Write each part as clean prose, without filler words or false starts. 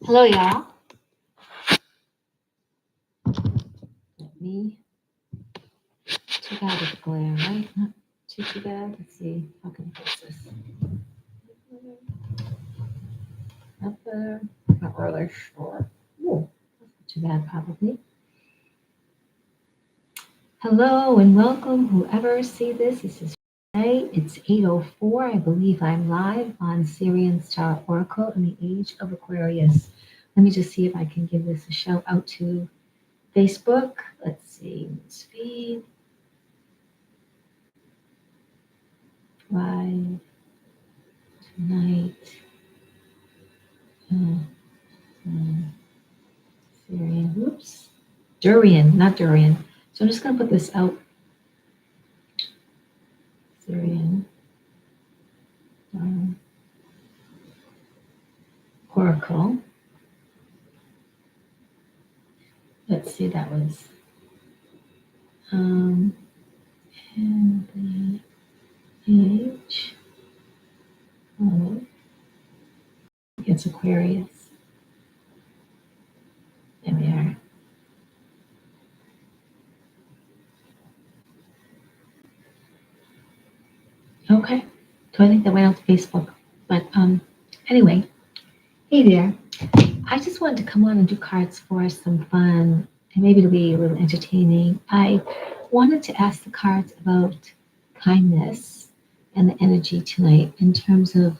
Hello, y'all. Let me check out the glare, right? Not too bad. Let's see. How can I fix this? Not better. Not really sure. Oh, not too bad, probably. Hello and welcome, whoever see this. This is Friday. It's 8:04. I believe I'm live on Syrian Star Oracle in the Age of Aquarius. Let me just see if I can give this a shout out to Facebook. Let's see. Speed. Live tonight. Uh, Syrian. Whoops. Durian, not durian. So I'm just going to put this out. Syrian. Oracle. Let's see, that was. And the age of it's Aquarius. There we are. Okay. So I think that went out to Facebook. But anyway, hey there. I just wanted to come on and do cards for some fun and maybe it'll be a little entertaining. I wanted to ask the cards about kindness and the energy tonight in terms of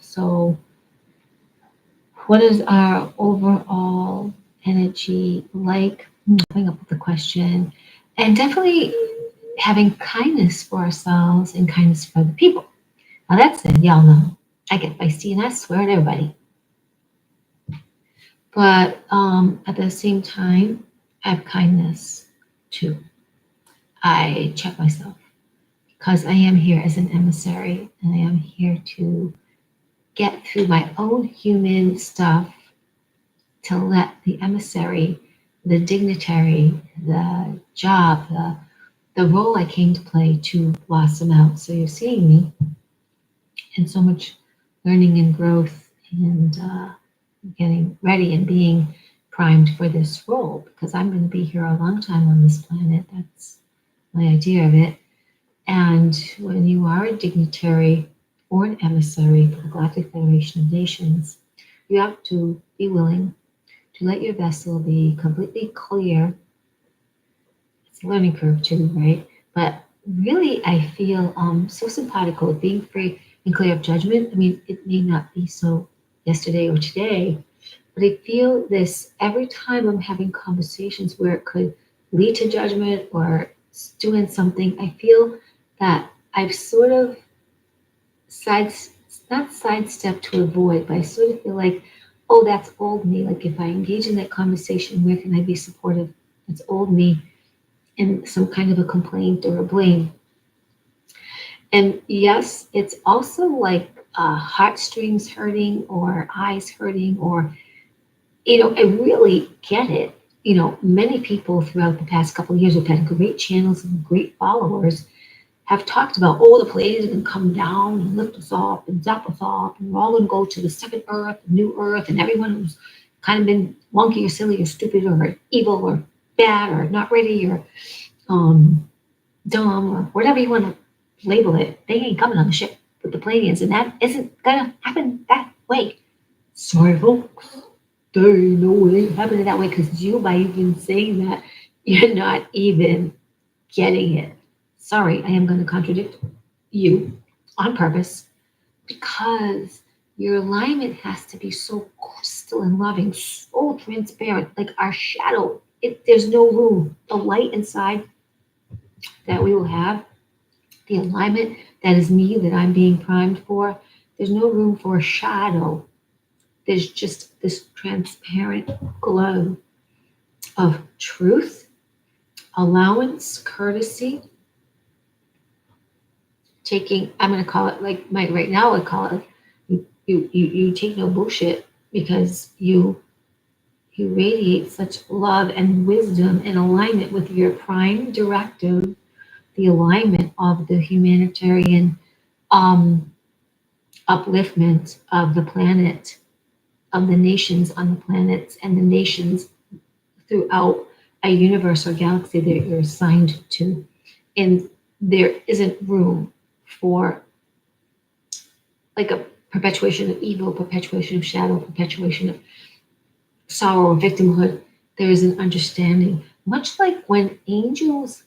what is our overall energy like? Coming up with the question, and definitely having kindness for ourselves and kindness for other people. Now that said, y'all know I get feisty and I swear at everybody. But at the same time, I have kindness too. I check myself because I am here as an emissary and I am here to get through my own human stuff to let the emissary, the dignitary, the job, the role I came to play to blossom out. So you're seeing me in so much learning and growth and getting ready and being primed for this role because I'm going to be here a long time on this planet. That's my idea of it. And when you are a dignitary or an emissary for the Galactic Federation of Nations, you have to be willing to let your vessel be completely clear. It's a learning curve too, right? But really, I feel so simpatico with being free and clear of judgment. I mean, it may not be so yesterday or today, but I feel this every time I'm having conversations where it could lead to judgment or doing something. I feel that I've sort of not sidestep to avoid, but I sort of feel like, oh, that's old me. Like if I engage in that conversation, where can I be supportive? That's old me in some kind of a complaint or a blame. And yes, it's also like heartstrings hurting or eyes hurting or, I really get it. Many people throughout the past couple of years have had great channels and great followers have talked about, the Pleiadians are going to come down and lift us up and zap us up, and we're all going to go to the second Earth, the new Earth, and everyone who's kind of been wonky or silly or stupid or evil or bad or not ready or dumb or whatever you want to label it, they ain't coming on the ship with the Pleiadians, and that isn't going to happen that way. Sorry, folks. They know it ain't happening that way because you, by even saying that, you're not even getting it. Sorry, I am going to contradict you on purpose because your alignment has to be so crystal and loving, so transparent, like our shadow. There's no room. The light inside that we will have, the alignment that is me, that I'm being primed for, there's no room for a shadow. There's just this transparent glow of truth, allowance, courtesy, I'm going to call it like right now I call it you take no bullshit because you radiate such love and wisdom and alignment with your prime directive, the alignment of the humanitarian upliftment of the planet, of the nations on the planets, and the nations throughout a universe or galaxy that you're assigned to. And there isn't room for like a perpetuation of evil, perpetuation of shadow, perpetuation of sorrow or victimhood. There is an understanding, much like when angels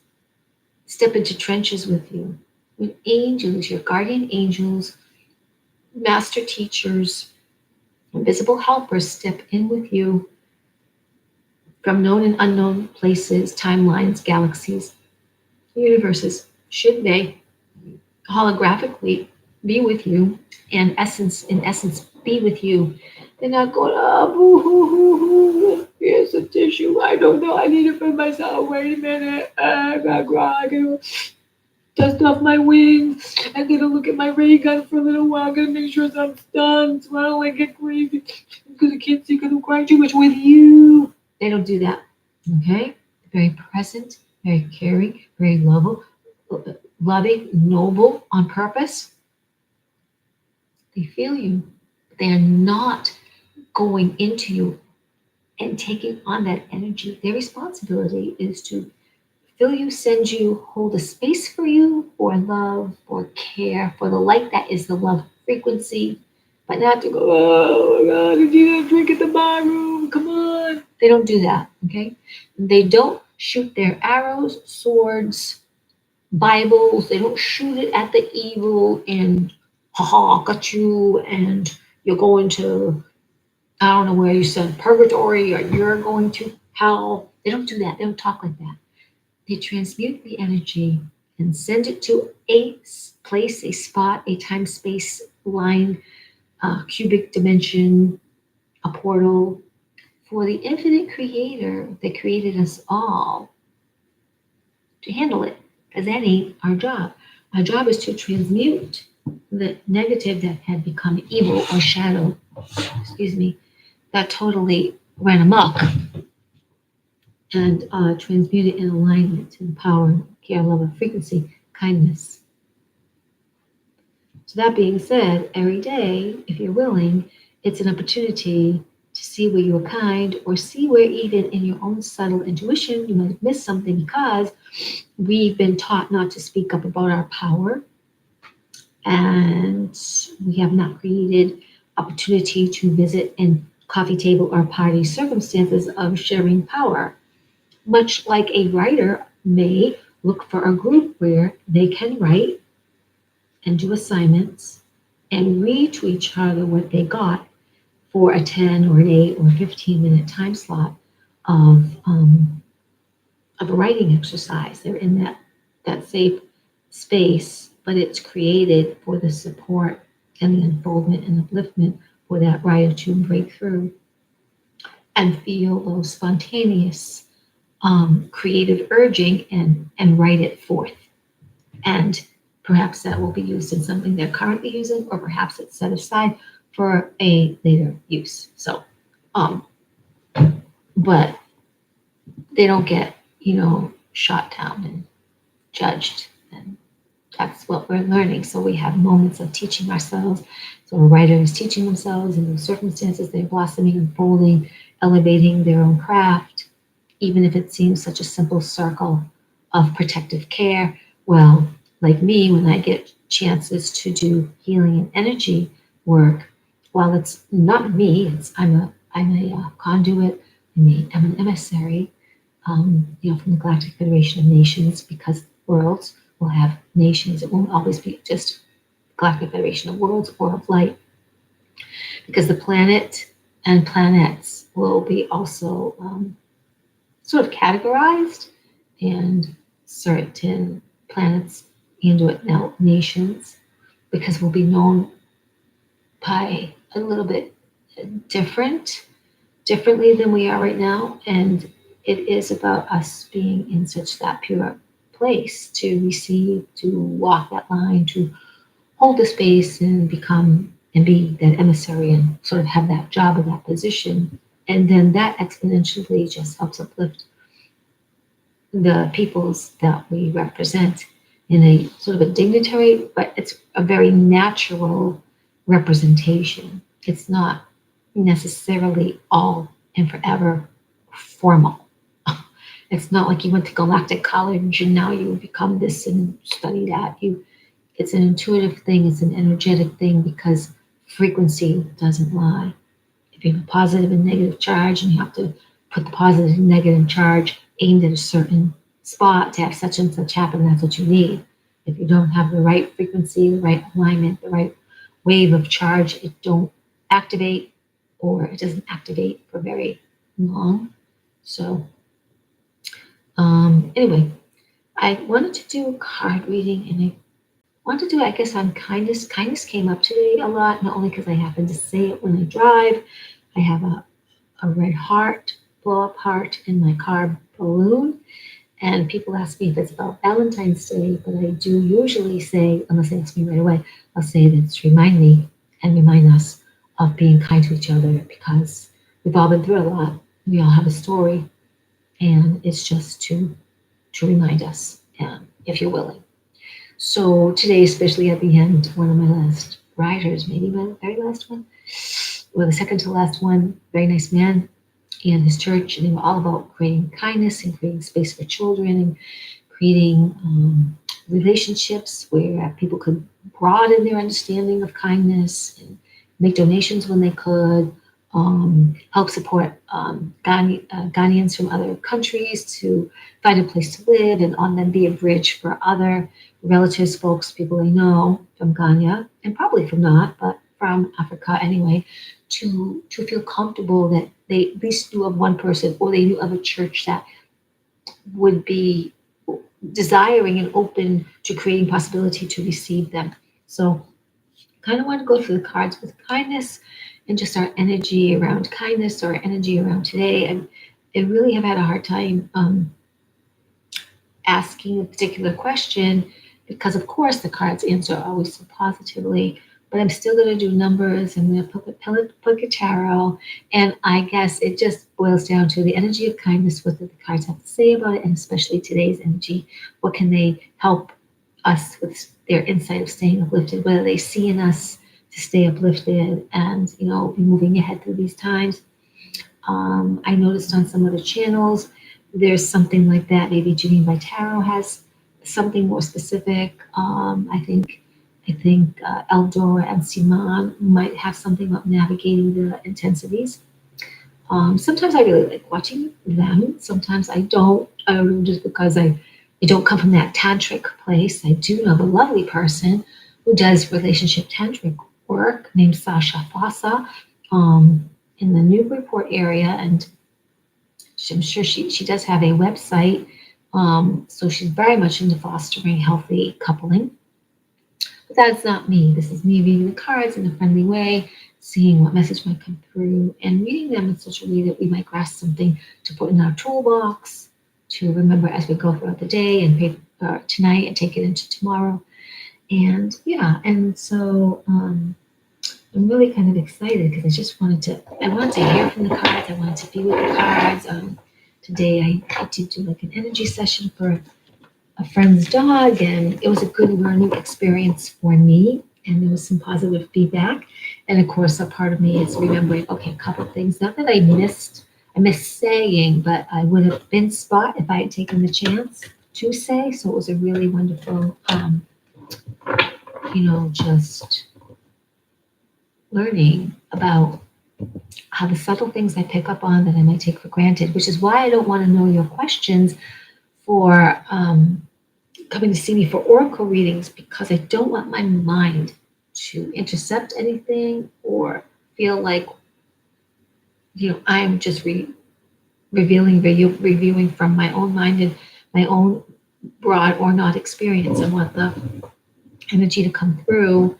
step into trenches with you. When angels, your guardian angels, master teachers, invisible helpers step in with you from known and unknown places, timelines, galaxies, universes, should they holographically be with you and in essence be with you. They're not going, oh, boo hoo hoo hoo. Here's a tissue. I don't know. I need it for myself. Wait a minute. I gotta cry. I gotta dust off my wings. I'm gonna look at my ray gun for a little while. I'm gonna make sure I'm done so I don't like get crazy. Because I can't see because I'm crying too much with you. They don't do that. Okay? Very present, very caring, very loving, noble on purpose. They feel you. They are not going into you and taking on that energy. Their responsibility is to fill you, send you, hold a space for you, for love, for care, for the light that is the love frequency, but not to go, oh my God, did you not drink at the bar room? Come on. They don't do that, okay? They don't shoot their arrows, swords, Bibles. They don't shoot it at the evil and, haha, got you, and you're going to, I don't know where you said, purgatory, or you're going to hell. They don't do that. They don't talk like that. They transmute the energy and send it to a place, a spot, a time space line, a cubic dimension, a portal for the infinite creator that created us all to handle it. Because that ain't our job. Our job is to transmute the negative that had become evil or shadow, excuse me, that totally ran amok, and transmute it in alignment and power, care, love, and frequency, kindness. So that being said, every day, if you're willing, it's an opportunity to see where you're kind, or see where even in your own subtle intuition you might have missed something, because we've been taught not to speak up about our power, and we have not created opportunity to visit in coffee table or party circumstances of sharing power. Much like a writer may look for a group where they can write and do assignments and read to each other what they got for a 10 or an 8 or 15-minute time slot of, um, of a writing exercise. They're in that safe space, but it's created for the support and the unfoldment and upliftment for that writer to break through and feel those spontaneous creative urging and write it forth. And perhaps that will be used in something they're currently using, or perhaps it's set aside for a later use. So, but they don't get, shot down and judged. And that's what we're learning. So we have moments of teaching ourselves. So a writer is teaching themselves in those circumstances. They're blossoming, unfolding, elevating their own craft, even if it seems such a simple circle of protective care. Well, like me, when I get chances to do healing and energy work, while it's not me, I'm a conduit. I'm an emissary, from the Galactic Federation of Nations, because worlds will have nations. It won't always be just Galactic Federation of Worlds or of Light, because the planet and planets will be also sort of categorized, and certain planets and now nations, because we'll be known by a little bit differently than we are right now. And it is about us being in such that pure place to receive, to walk that line, to hold the space and become and be that emissary and sort of have that job or that position. And then that exponentially just helps uplift the peoples that we represent in a sort of a dignitary, but it's a very natural representation. It's not necessarily all and forever formal. It's not like you went to galactic college and now you become this and study that. It's an intuitive thing, it's an energetic thing because frequency doesn't lie. If you have a positive and negative charge and you have to put the positive and negative charge aimed at a certain spot to have such and such happen, that's what you need. If you don't have the right frequency, the right alignment, the right wave of charge, it don't activate or it doesn't activate for very long. So anyway, I wanted to do a card reading and I wanted to do, I guess, on kindness. Kindness came up today a lot, not only because I happen to say it when I drive. I have a red heart, blow up heart in my car balloon. And people ask me if it's about Valentine's Day, but I do usually say, unless they ask me right away, I'll say that it's remind me and remind us of being kind to each other because we've all been through a lot. We all have a story, and it's just to remind us, if you're willing. So today, especially at the end, one of my last writers, maybe my very last one, or the second to last one, very nice man and his church, and they were all about creating kindness and creating space for children and creating relationships where people could broaden their understanding of kindness and make donations when they could, help support Ghanaians from other countries to find a place to live and on them be a bridge for other relatives, folks, people they know from Ghana and probably from not, but from Africa anyway, to feel comfortable that they at least knew of one person or they knew of a church that would be desiring and open to creating possibility to receive them. So kind of want to go through the cards with kindness and just our energy around kindness or our energy around today. And I really have had a hard time asking a particular question because, of course, the cards answer always so positively. But I'm still going to do numbers. I'm going to put a tarot. And I guess it just boils down to the energy of kindness, what do the cards have to say about it, and especially today's energy. What can they help us with their insight of staying uplifted? What do they see in us to stay uplifted and, be moving ahead through these times? I noticed on some other channels, there's something like that. Maybe Janine by Tarot has something more specific. I think Eldora and Simon might have something about navigating the intensities. Sometimes I really like watching them. Sometimes I don't, just because I don't come from that tantric place. I do know a lovely person who does relationship tantric work named Sasha Fossa in the Newburyport area, and I'm sure she does have a website. So she's very much into fostering healthy coupling. But that's not me. This is me reading the cards in a friendly way, seeing what message might come through, and reading them in such a way that we might grasp something to put in our toolbox, to remember as we go throughout the day and pray for tonight and take it into tomorrow. And yeah, and so I'm really kind of excited because I wanted to hear from the cards. I wanted to be with the cards. Today I did do like an energy session for a friend's dog, and it was a good learning experience for me. And there was some positive feedback. And of course, a part of me is remembering, okay, a couple of things. Not that I missed saying, but I would have been spot if I had taken the chance to say. So it was a really wonderful, just learning about how the subtle things I pick up on that I might take for granted, which is why I don't want to know your questions for coming to see me for oracle readings, because I don't want my mind to intercept anything or feel like, I'm just reviewing from my own mind and my own broad or not experience. I want the energy to come through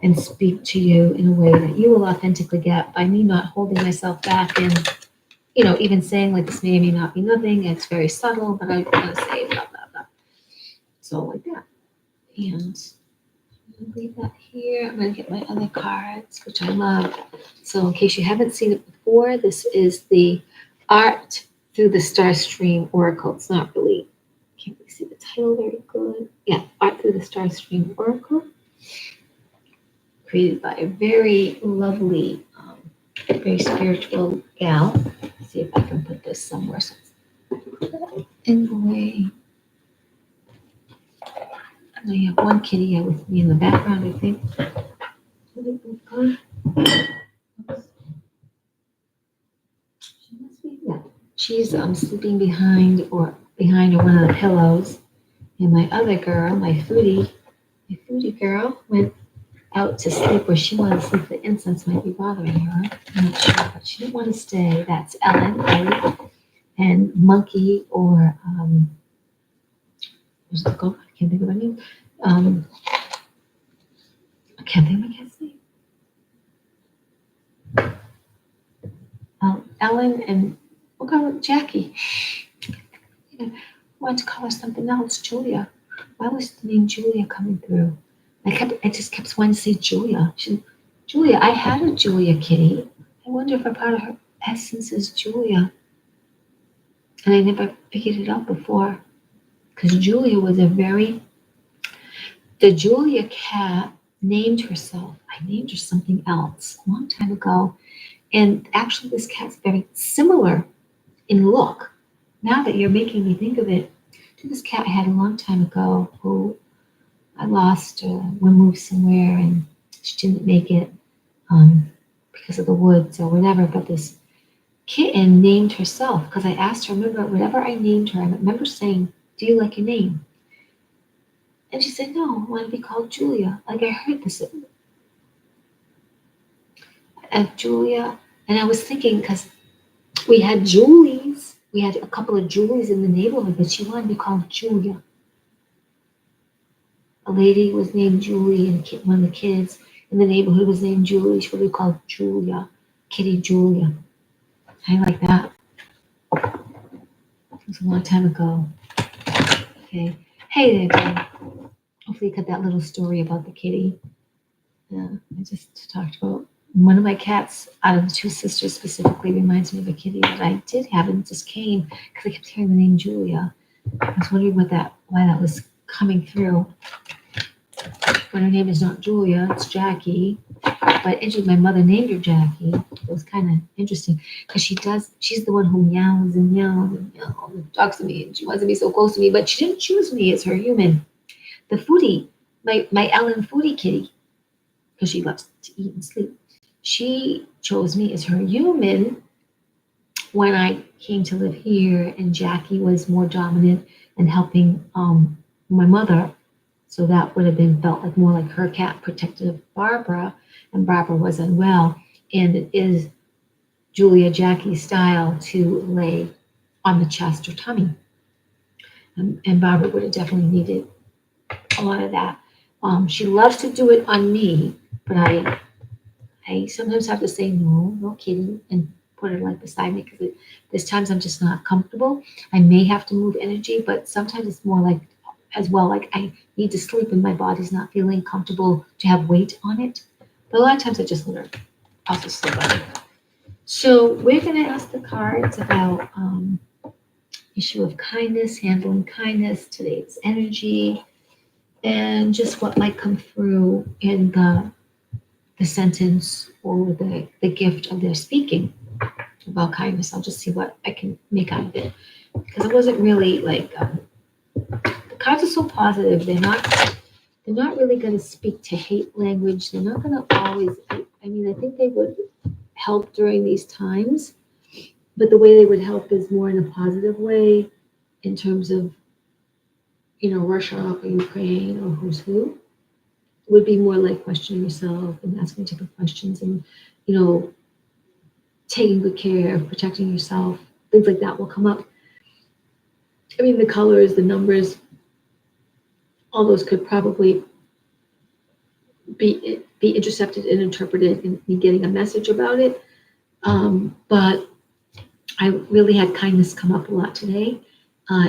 and speak to you in a way that you will authentically get by me not holding myself back and, even saying like this may or may not be nothing. It's very subtle, but I want to say blah, blah, blah. So like that. And I'm going to leave that here. I'm going to get my other cards, which I love. So in case you haven't seen it before, this is the Art Through the Starstream Oracle. It's not really, can't really see the title very good. Yeah, Art Through the Starstream Oracle. created by a very lovely, very spiritual gal. Let's see if I can put this somewhere. So in the way. And I have one kitty here with me in the background, I think. She must be, yeah. She's sleeping behind one of the pillows. And my other girl, my foodie girl, went out to sleep where she wanted to sleep. The incense might be bothering her. I'm not sure, but she didn't want to stay. That's Ellen, right? And Monkey, or where's the go? I can't think of her name. I can't think of my cat's name. Ellen and we'll go with Jackie. I wanted to call her something else, Julia. Why was the name Julia coming through? I just kept wanting to say Julia. Julia, I had a Julia kitty. I wonder if a part of her essence is Julia. And I never figured it out before. Because Julia was the Julia cat named herself. I named her something else a long time ago. And actually this cat's very similar in look. Now that you're making me think of it, to this cat I had a long time ago who I lost. We moved somewhere and she didn't make it because of the woods or whatever. But this kitten named herself because I asked her, remember, whenever I named her, I remember saying, do you like your name? And she said, no, I want to be called Julia. Like I heard this of Julia. And I was thinking, because we had Julies, we had a couple of Julies in the neighborhood, but she wanted to be called Julia. A lady was named Julie, and one of the kids in the neighborhood was named Julie. She would be called Julia, Kitty Julia. I like that. It was a long time ago. Okay. Hey there, Jen. Hopefully you got that little story about the kitty. Yeah, I just talked about one of my cats out of the two sisters specifically reminds me of a kitty that I did have and it just came because I kept hearing the name Julia. I was wondering why that was coming through. But her name is not Julia, it's Jackie. But my mother named her Jackie. It was kind of interesting because she's the one who meows and meows and meows and talks to me and she wants to be so close to me, but she didn't choose me as her human. The foodie, my Ellen foodie kitty, because she loves to eat and sleep. She chose me as her human when I came to live here, and Jackie was more dominant and helping my mother. So that would have been felt like more like her cat protected Barbara, and Barbara was unwell. And it is Julia Jackie's style to lay on the chest or tummy. And Barbara would have definitely needed a lot of that. She loves to do it on me, but I sometimes have to say no kitty, and put her like beside me because there's times I'm just not comfortable. I may have to move energy, but sometimes it's more like as well, like I need to sleep and my body's not feeling comfortable to have weight on it. But a lot of times I just let her also sleep on it. So we're going to ask the cards about issue of kindness, handling kindness, today's energy, and just what might come through in the sentence or the gift of their speaking about kindness. I'll just see what I can make out of it because it wasn't really like the cards are so positive. They're not really going to speak to hate language. They're not going to always. I think they would help during these times, but the way they would help is more in a positive way, in terms of Russia or Ukraine or who's who. Would be more like questioning yourself and asking different questions and, taking good care of protecting yourself. Things like that will come up. I mean, the colors, the numbers, all those could probably be intercepted and interpreted in getting a message about it. But I really had kindness come up a lot today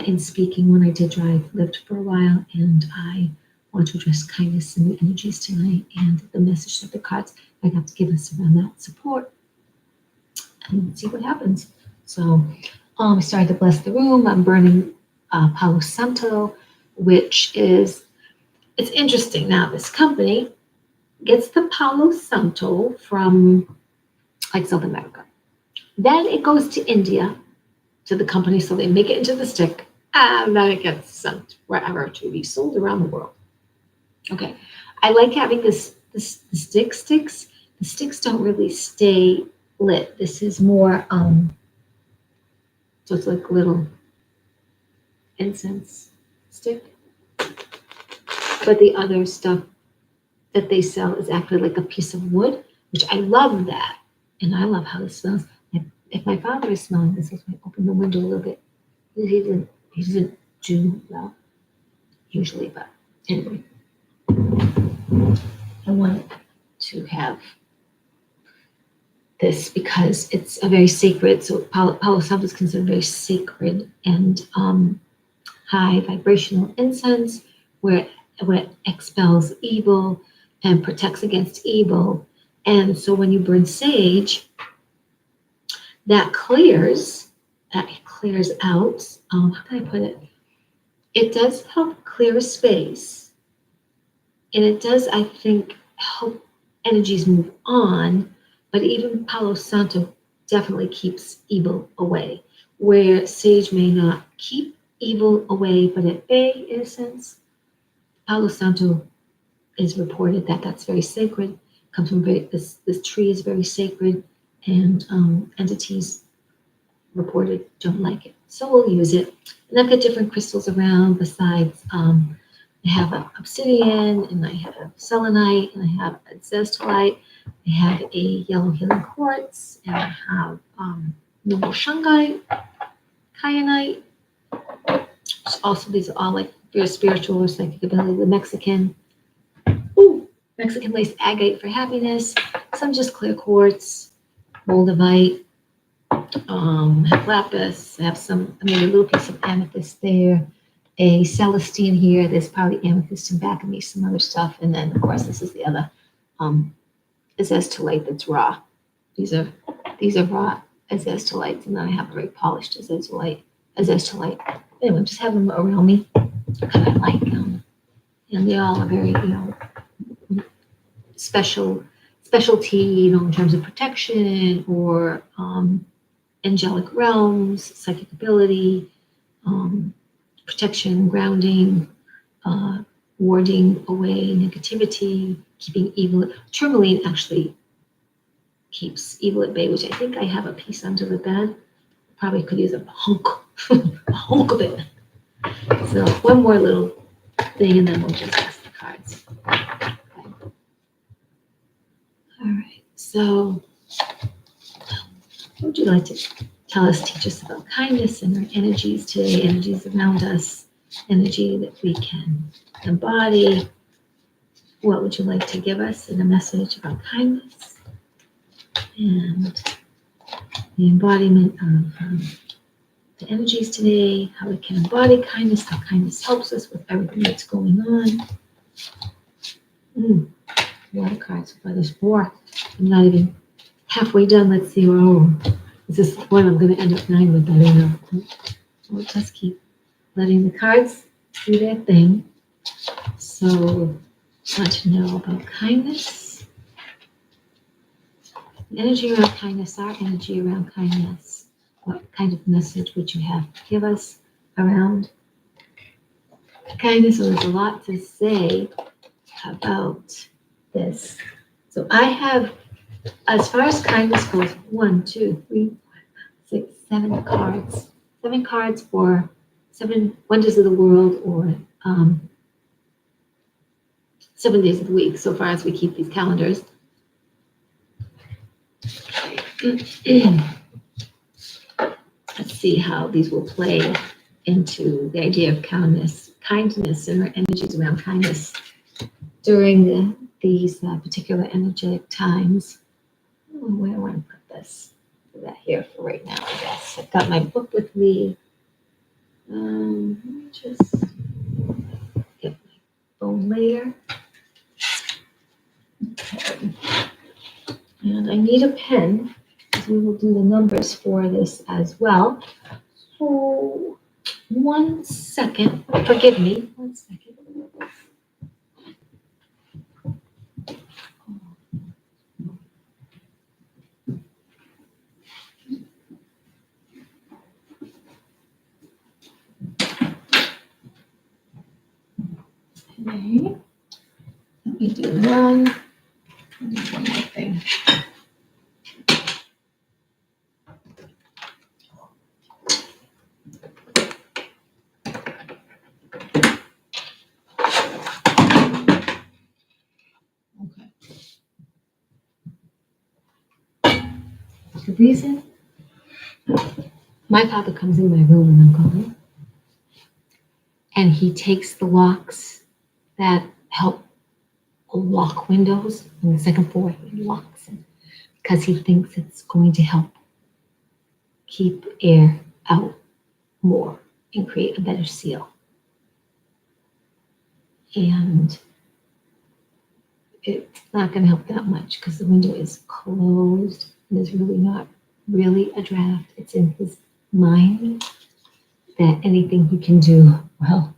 in speaking when I did drive Lyft for a while, and I want to address kindness and the energies tonight and the message that the cards might have to give us around that support and see what happens. So I started to bless the room. I'm burning Palo Santo, which is, it's interesting now, this company gets the Palo Santo from like South America. Then it goes to India to the company, so they make it into the stick, and then it gets sent wherever to be sold around the world. Okay, I like having the sticks. The sticks don't really stay lit. This is more, so it's like a little incense stick. But the other stuff that they sell is actually like a piece of wood, which I love that. And I love how this smells. If my father is smelling this, I open the window a little bit. He doesn't do well usually, but anyway. I wanted to have this because it's a very sacred, so Palo Santo is considered very sacred and high vibrational incense where it expels evil and protects against evil. And so when you burn sage, that clears out, how can I put it? It does help clear a space. And it does, I think, help energies move on. But even Palo Santo definitely keeps evil away. Where sage may not keep evil away, but at bay, in a sense, Palo Santo is reported that that's very sacred. Comes from this tree is very sacred, and entities reported don't like it. So we'll use it. And I've got different crystals around besides I have an obsidian, and I have selenite, and I have a zestolite. I have a yellow healing quartz, and I have noble shungite, kyanite. Also, these are all like very spiritual or psychic ability. The Mexican lace agate for happiness. Some just clear quartz, moldavite, have lapis. I have some. I made a little piece of amethyst there. A celestine here. There's probably amethyst in back of me, some other stuff, and then of course this is the other azeztolite that's raw. These are raw azeztolites, and then I have a very polished azeztolite. Anyway, just have them around me because I like them, and they all are very specialty, in terms of protection or angelic realms, psychic ability. Protection, grounding, warding away negativity, keeping evil. Tourmaline actually keeps evil at bay, which I think I have a piece under the bed. Probably could use a hunk of it. So one more little thing, and then we'll just ask the cards. Okay. All right. So, what would you like to teach us about kindness and our energies today, energies around us, energy that we can embody? What would you like to give us in a message about kindness and the embodiment of the energies today, how we can embody kindness, how kindness helps us with everything that's going on? A lot of cards for this more. I'm not even halfway done. Let's see. Is this one I'm going to end up 9 with? I don't know. We'll just keep letting the cards do their thing. So, I want to know about kindness. The energy around kindness, our energy around kindness. What kind of message would you have to give us around kindness? So there's a lot to say about this. So I have, as far as kindness goes, 1, 2, 3, 4, 5, 6, 7 cards. 7 cards for 7 wonders of the world, or 7 days of the week, so far as we keep these calendars. Let's see how these will play into the idea of kindness and our energies around kindness during these particular energetic times. Where do I want to put this? Put that here for right now, I guess. I've got my book with me. Let me just get my phone later. Okay. And I need a pen, because we will do the numbers for this as well. So, 1 second. Forgive me. 1 second. Okay. Let me do one. I'll do one more thing. Okay. The reason my father comes in my room when I'm gone, and he takes the locks that help lock windows on the second floor. He locks it because he thinks it's going to help keep air out more and create a better seal. And it's not going to help that much because the window is closed and there's really not really a draft. It's in his mind that anything he can do, well,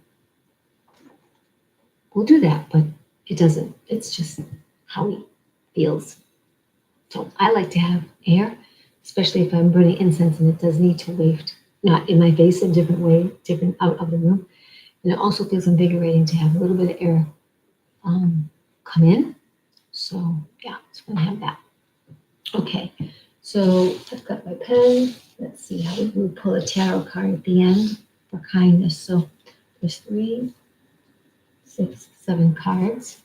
we'll do that, but it doesn't. It's just how he feels. So I like to have air, especially if I'm burning incense and it does need to waft, not in my face, in a different way, different out of the room. And it also feels invigorating to have a little bit of air come in. So yeah, it's going to have that. Okay, so I've got my pen. Let's see how we would pull a tarot card at the end for kindness. So there's 3, 6, 7 cards.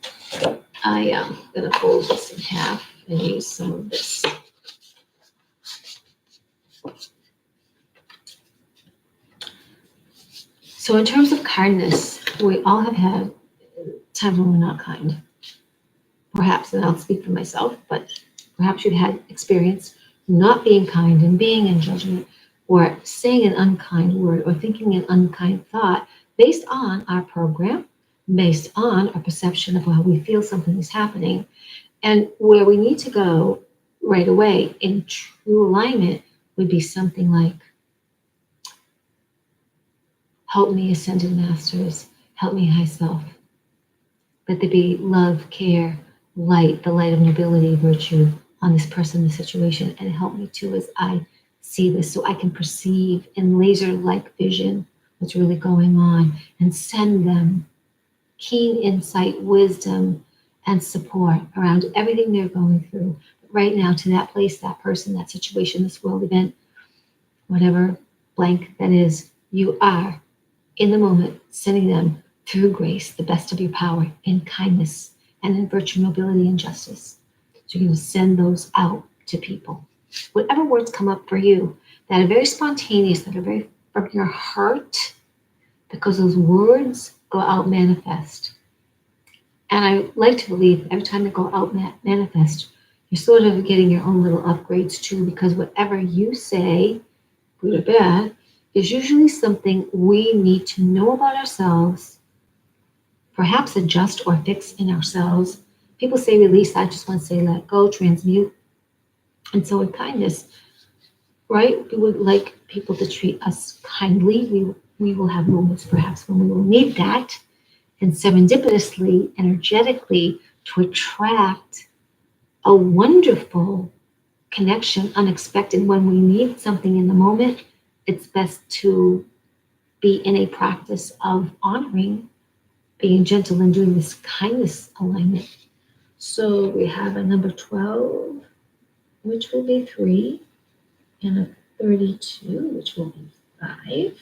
I am going to fold this in half and use some of this. So in terms of kindness, we all have had times when we're not kind. Perhaps, and I'll speak for myself, but perhaps you've had experience not being kind and being in judgment or saying an unkind word or thinking an unkind thought based on our program, based on our perception of how we feel something is happening. And where we need to go right away in true alignment would be something like, help me, ascended masters, help me, high self. Let there be love, care, light, the light of nobility, virtue on this person, this situation, and help me too as I see this so I can perceive in laser-like vision what's really going on and send them keen insight, wisdom, and support around everything they're going through right now to that place, that person, that situation, this world event, whatever blank that is, you are in the moment sending them through grace, the best of your power in kindness and in virtue, nobility, and justice. So you're going to send those out to people. Whatever words come up for you that are very spontaneous, that are very from your heart, because those words go out manifest. And I like to believe every time they go out manifest, you're sort of getting your own little upgrades too, because whatever you say, good or bad, is usually something we need to know about ourselves, perhaps adjust or fix in ourselves. People say release, I just want to say let go, transmute. And so in kindness, right, we would like people to treat us kindly. We will have moments perhaps when we will need that. And serendipitously, energetically, to attract a wonderful connection, unexpected. When we need something in the moment, it's best to be in a practice of honoring, being gentle, and doing this kindness alignment. So we have a number 12, which will be 3, and a 32, which will be 5,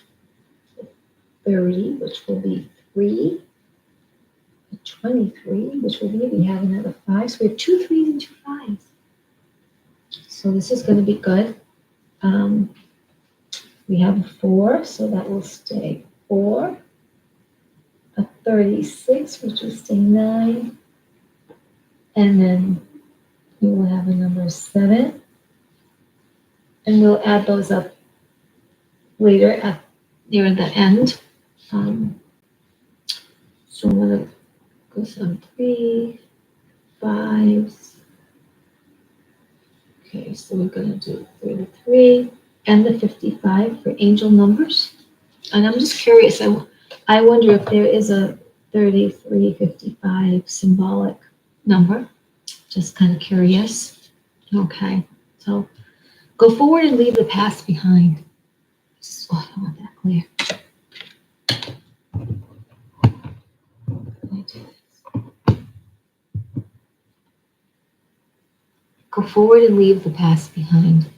30, which will be 3, 23, which will be, we have another 5. So we have 2 3s and 2 5s. So this is going to be good. We have a 4, so that will stay 4. A 36, which will stay 9. And then we will have a number 7. And we'll add those up later near the end. So I'm going to go some 3, 5s. Okay, so we're going to do 33 and the 55 for angel numbers. And I'm just curious, I wonder if there is a 33, 55 symbolic number. Just kind of curious. Okay, so go forward and leave the past behind. Oh, I don't want that clear. Go forward and leave the past behind.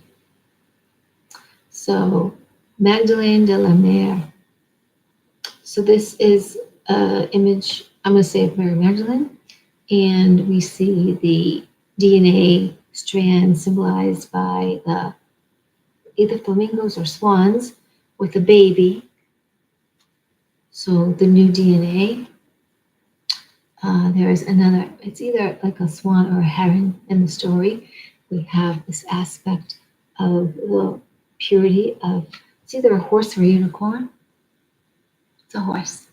So, Magdalene de la Mer. So this is an image, I'm going to say, of Mary Magdalene. And we see the DNA strand symbolized by the either flamingos or swans with a baby. So the new DNA. There is another, it's either like a swan or a heron in the story. We have this aspect of the purity of, it's either a horse or a unicorn. It's a horse.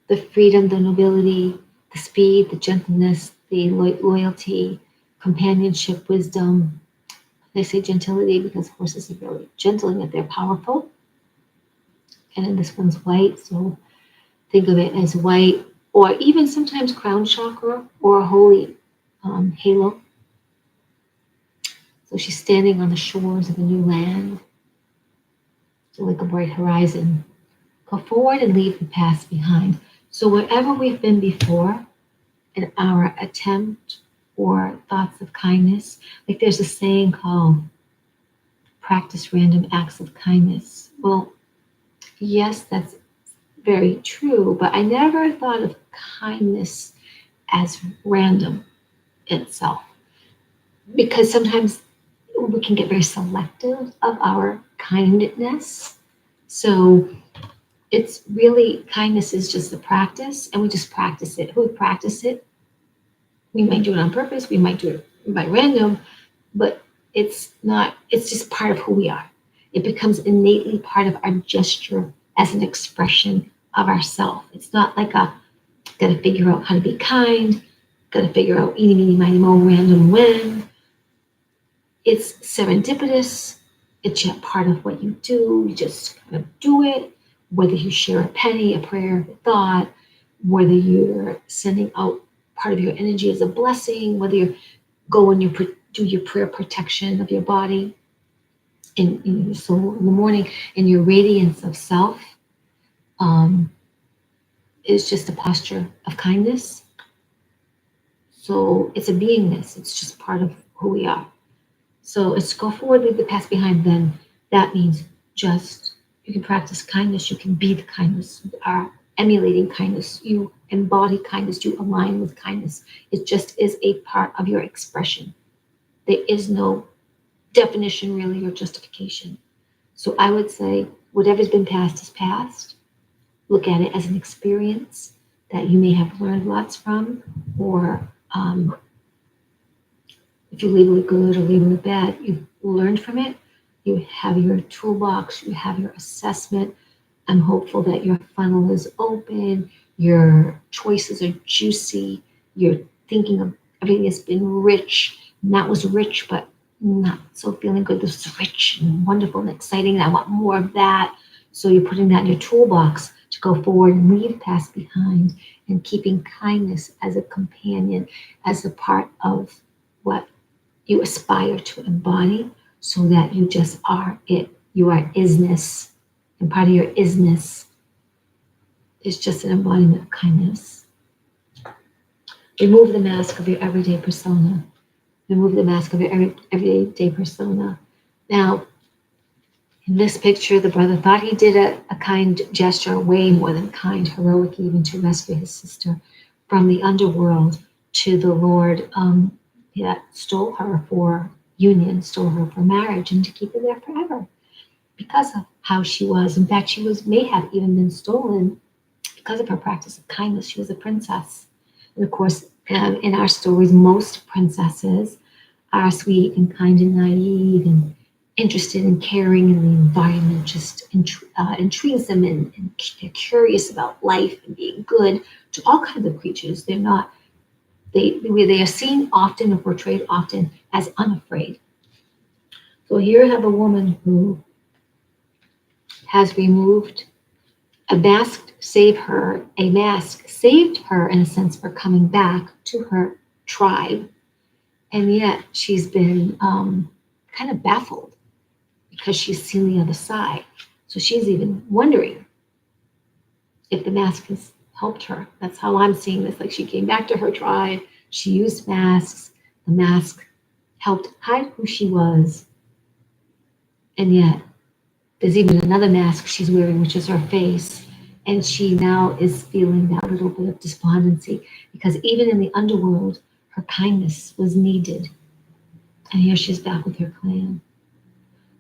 The freedom, the nobility, the speed, the gentleness, the loyalty, companionship, wisdom. They say gentility because horses are really gentle and yet they're powerful. And then this one's white, so think of it as white, or even sometimes crown chakra or a holy halo. So she's standing on the shores of a new land, so like a bright horizon. Go forward and leave the past behind. So wherever we've been before in our attempt or thoughts of kindness, like there's a saying called practice random acts of kindness. Well, yes, that's very true, but I never thought of kindness as random itself, because sometimes we can get very selective of our kindness. So it's really, kindness is just a practice, and we just practice it. Who practice it? We might do it on purpose, we might do it by random, but it's not, it's just part of who we are. It becomes innately part of our gesture as an expression of ourself. It's not like a, gotta figure out how to be kind, gotta figure out eeny, meeny, miny, mo, random when. It's serendipitous. It's just part of what you do. You just kind of do it, whether you share a penny, a prayer, a thought, whether you're sending out part of your energy as a blessing, whether you go and you do your prayer protection of your body in your soul in the morning, and your radiance of self is just a posture of kindness. So it's a beingness. It's just part of who we are. So it's go forward, leave the past behind. Then that means just, you can practice kindness. You can be the kindness. You are emulating kindness. You embody kindness. You align with kindness. It just is a part of your expression. There is no definition really or justification. So I would say whatever's been past is past. Look at it as an experience that you may have learned lots from, or if you label it good or label it bad, you've learned from it. You have your toolbox, you have your assessment. I'm hopeful that your funnel is open, your choices are juicy, you're thinking of everything that's been rich. And that was rich, but not so feeling good. This is rich and wonderful and exciting, and I want more of that. So you're putting that in your toolbox to go forward and leave past behind, and keeping kindness as a companion, as a part of what you aspire to embody, so that you just are it. You are isness. And part of your isness is just an embodiment of kindness. Remove the mask of your everyday persona. Remove the mask of your everyday persona. Now, in this picture, the brother thought he did a kind gesture, way more than kind, heroic even, to rescue his sister from the underworld to the Lord that stole her for union, stole her for marriage, and to keep her there forever because of how she was. In fact, she may have even been stolen because of her practice of kindness. She was a princess. And of course, in our stories, most princesses are sweet and kind and naive and interested in caring, and the environment just intrigues them, and they're curious about life and being good to all kinds of creatures. They're not, they are seen often or portrayed often as unafraid. So here you have a woman who has removed a mask, a mask saved her in a sense for coming back to her tribe. And yet she's been kind of baffled because she's seen the other side. So she's even wondering if the mask has helped her. That's how I'm seeing this. Like, she came back to her tribe, she used masks, the mask helped hide who she was, and yet there's even another mask she's wearing, which is her face. And she now is feeling that little bit of despondency because even in the underworld, her kindness was needed. And here she's back with her clan.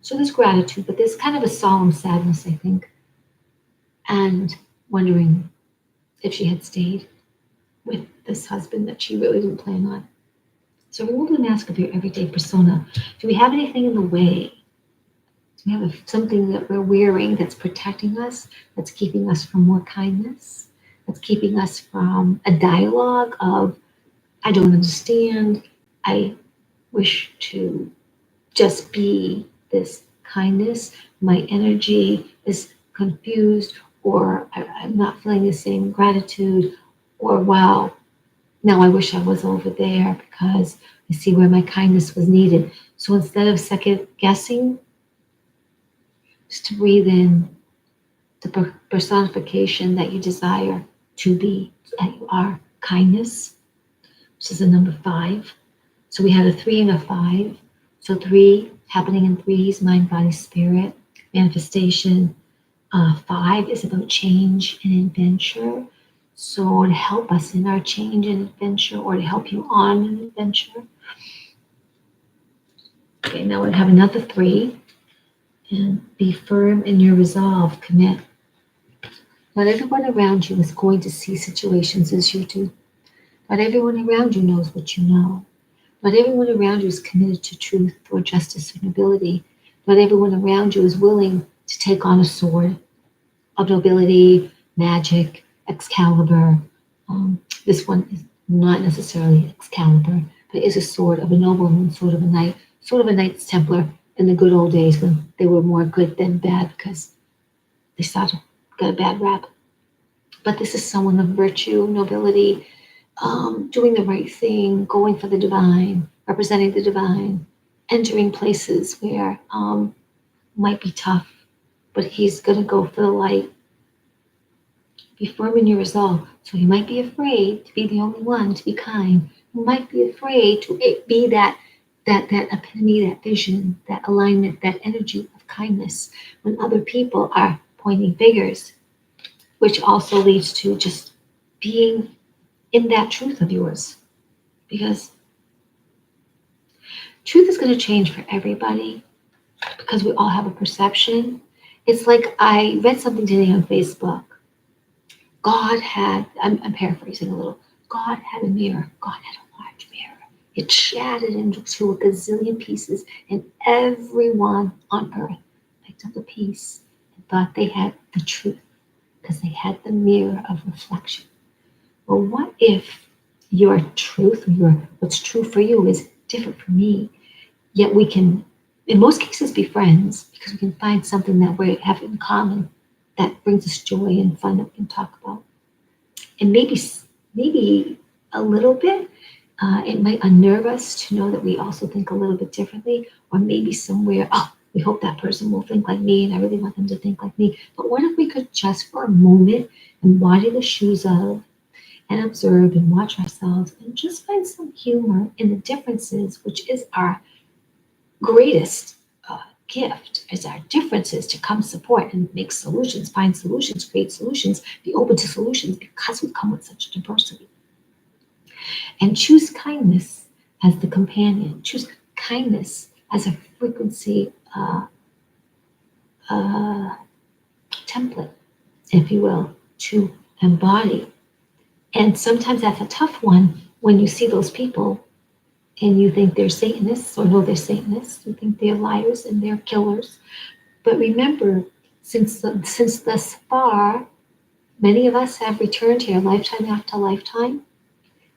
So there's gratitude, but there's kind of a solemn sadness, I think, and wondering if she had stayed with this husband that she really didn't plan on. So remove the mask of your everyday persona. Do we have anything in the way? Do we have something that we're wearing that's protecting us, that's keeping us from more kindness, that's keeping us from a dialogue of, I don't understand, I wish to just be this kindness, my energy is confused, or I'm not feeling the same gratitude, or wow, now I wish I was over there because I see where my kindness was needed. So instead of second guessing, just to breathe in the personification that you desire to be, that you are kindness, which is a number 5. So we had a 3 and a 5. So 3 happening in threes, mind, body, spirit, manifestation. 5 is about change and adventure. So to help us in our change and adventure, or to help you on an adventure. Okay, now we have another 3. And be firm in your resolve, commit. Not everyone around you is going to see situations as you do. Not everyone around you knows what you know. Not everyone around you is committed to truth or justice or nobility. Not everyone around you is willing to take on a sword of nobility, magic, Excalibur. This one is not necessarily Excalibur, but is a sword of a nobleman, sword of a knight, sort of a Knights Templar in the good old days when they were more good than bad because they sort of got a bad rap. But this is someone of virtue, nobility, doing the right thing, going for the divine, representing the divine, entering places where might be tough, but he's going to go for the light. Be firm in your resolve. So you might be afraid to be the only one, to be kind. You might be afraid to be that epitome, that vision, that alignment, that energy of kindness when other people are pointing fingers, which also leads to just being in that truth of yours. Because truth is going to change for everybody because we all have a perception. It's like I read something today on Facebook. God had, I'm paraphrasing a little, God had a mirror. God had a large mirror. It shattered into a gazillion pieces, and everyone on earth picked up a piece and thought they had the truth because they had the mirror of reflection. Well, what if your truth, or what's true for you is different from me? Yet we can, in most cases, be friends because we can find something that we have in common that brings us joy and fun that we can talk about. And maybe a little bit, it might unnerve us to know that we also think a little bit differently, or maybe somewhere, oh, we hope that person will think like me and I really want them to think like me. But what if we could just for a moment embody the shoes of and observe and watch ourselves and just find some humor in the differences, which is our greatest gift, is our differences, to come support and make solutions, find solutions, create solutions, be open to solutions because we come with such diversity. And choose kindness as the companion. Choose kindness as a frequency template, if you will, to embody. And sometimes that's a tough one when you see those people and you think they're Satanists, or no, they're Satanists. You think they're liars and they're killers. But remember, since thus far, many of us have returned here lifetime after lifetime.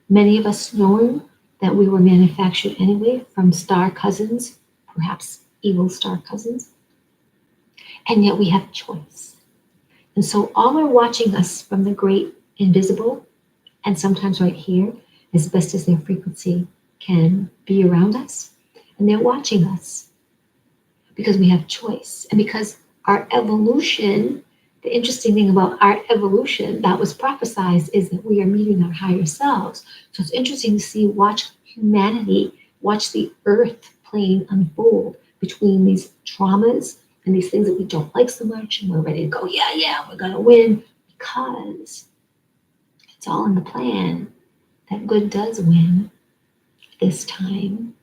Many of us knowing that we were manufactured anyway from star cousins, perhaps evil star cousins. And yet we have choice. And so all are watching us from the great invisible, and sometimes right here, as best as their frequency can be around us. And they're watching us because we have choice. And because our evolution, the interesting thing about our evolution that was prophesized is that we are meeting our higher selves. So it's interesting to watch humanity watch the earth plane unfold between these traumas and these things that we don't like so much, and we're ready to go, yeah, yeah, we're gonna win, because it's all in the plan that good does win this time.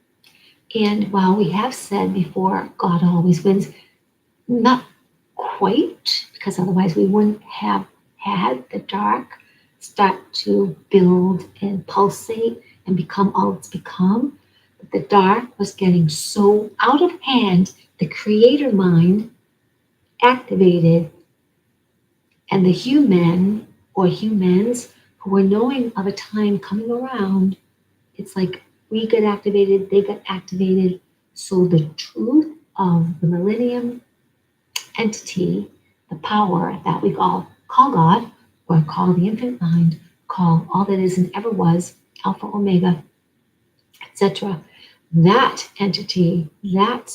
And while we have said before, God always wins, not quite, because otherwise we wouldn't have had the dark start to build and pulsate and become all it's become. But the dark was getting so out of hand, the creator mind activated, and the human or humans who were knowing of a time coming around, it's like we got activated, they got activated. So the truth of the millennium entity, the power that we all call God, or call the infinite mind, call all that is and ever was, Alpha, Omega, etc. That entity, that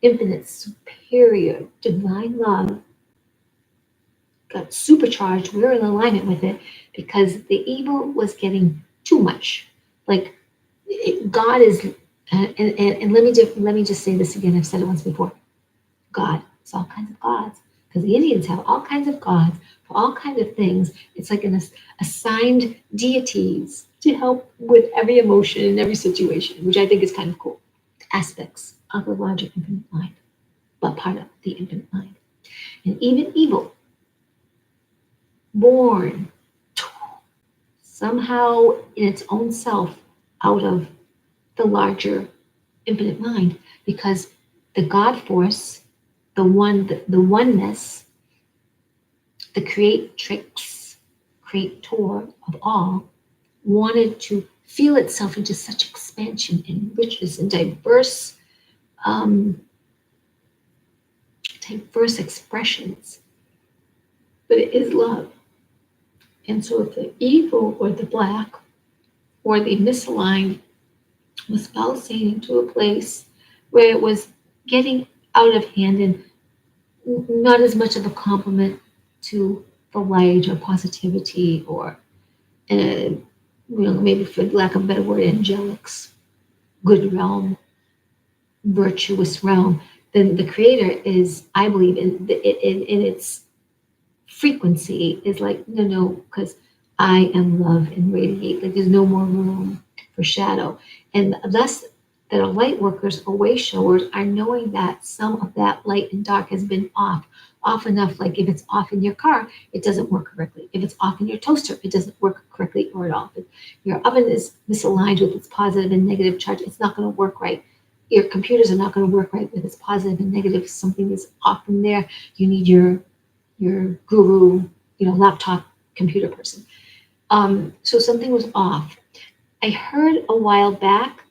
infinite, superior, divine love got supercharged. We're in alignment with it because the evil was getting too much. Like God is, and let me just say this again. I've said it once before. God, it's all kinds of gods, because the Indians have all kinds of gods for all kinds of things. It's like an assigned deities to help with every emotion in every situation, which I think is kind of cool. Aspects of the larger infinite mind, but part of the infinite mind. And even evil, born somehow in its own self out of the larger infinite mind, because the God force, the oneness, the creator of all, wanted to feel itself into such expansion and richness and um, diverse expressions. But it is love. And so if the evil or the black or the misaligned was pulsating to a place where it was getting out of hand and not as much of a compliment to the light or positivity or, maybe for lack of a better word, angelics, good realm, virtuous realm, then the creator is, I believe, in its frequency is like, no, because I am love and radiate. Like there's no more room for shadow. And thus that our light workers or way showers are knowing that some of that light and dark has been off enough. Like if it's off in your car, it doesn't work correctly. If it's off in your toaster, it doesn't work correctly or at all. If your oven is misaligned with its positive and negative charge, it's not going to work right. Your computers are not going to work right with its positive and negative. Something is off in there. You need your guru, laptop computer person. So something was off. I heard a while back,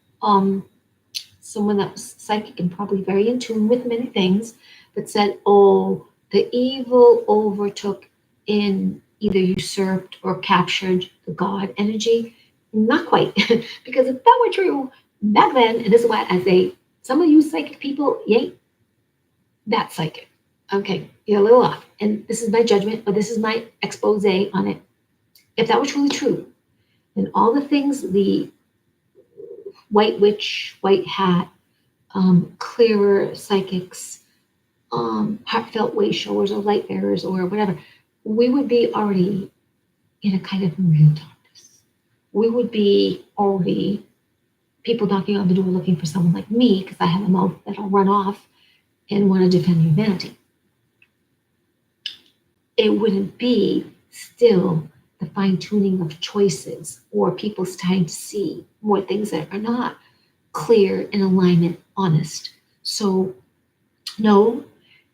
someone that was psychic and probably very in tune with many things, that said, oh, the evil overtook in either usurped or captured the God energy. Not quite, because if that were true back then, and this is why I say, some of you psychic people, you ain't that psychic. Okay, you're a little off. And this is my judgment, but this is my expose on it. If that were truly true, then all the things the white witch, white hat, clearer psychics, heartfelt way showers or light bearers or whatever, we would be already in a kind of real darkness. We would be already people knocking on the door looking for someone like me because I have a mouth that'll run off and want to defend humanity. It wouldn't be still the fine tuning of choices or people starting to see more things that are not clear, in alignment, honest. So, no,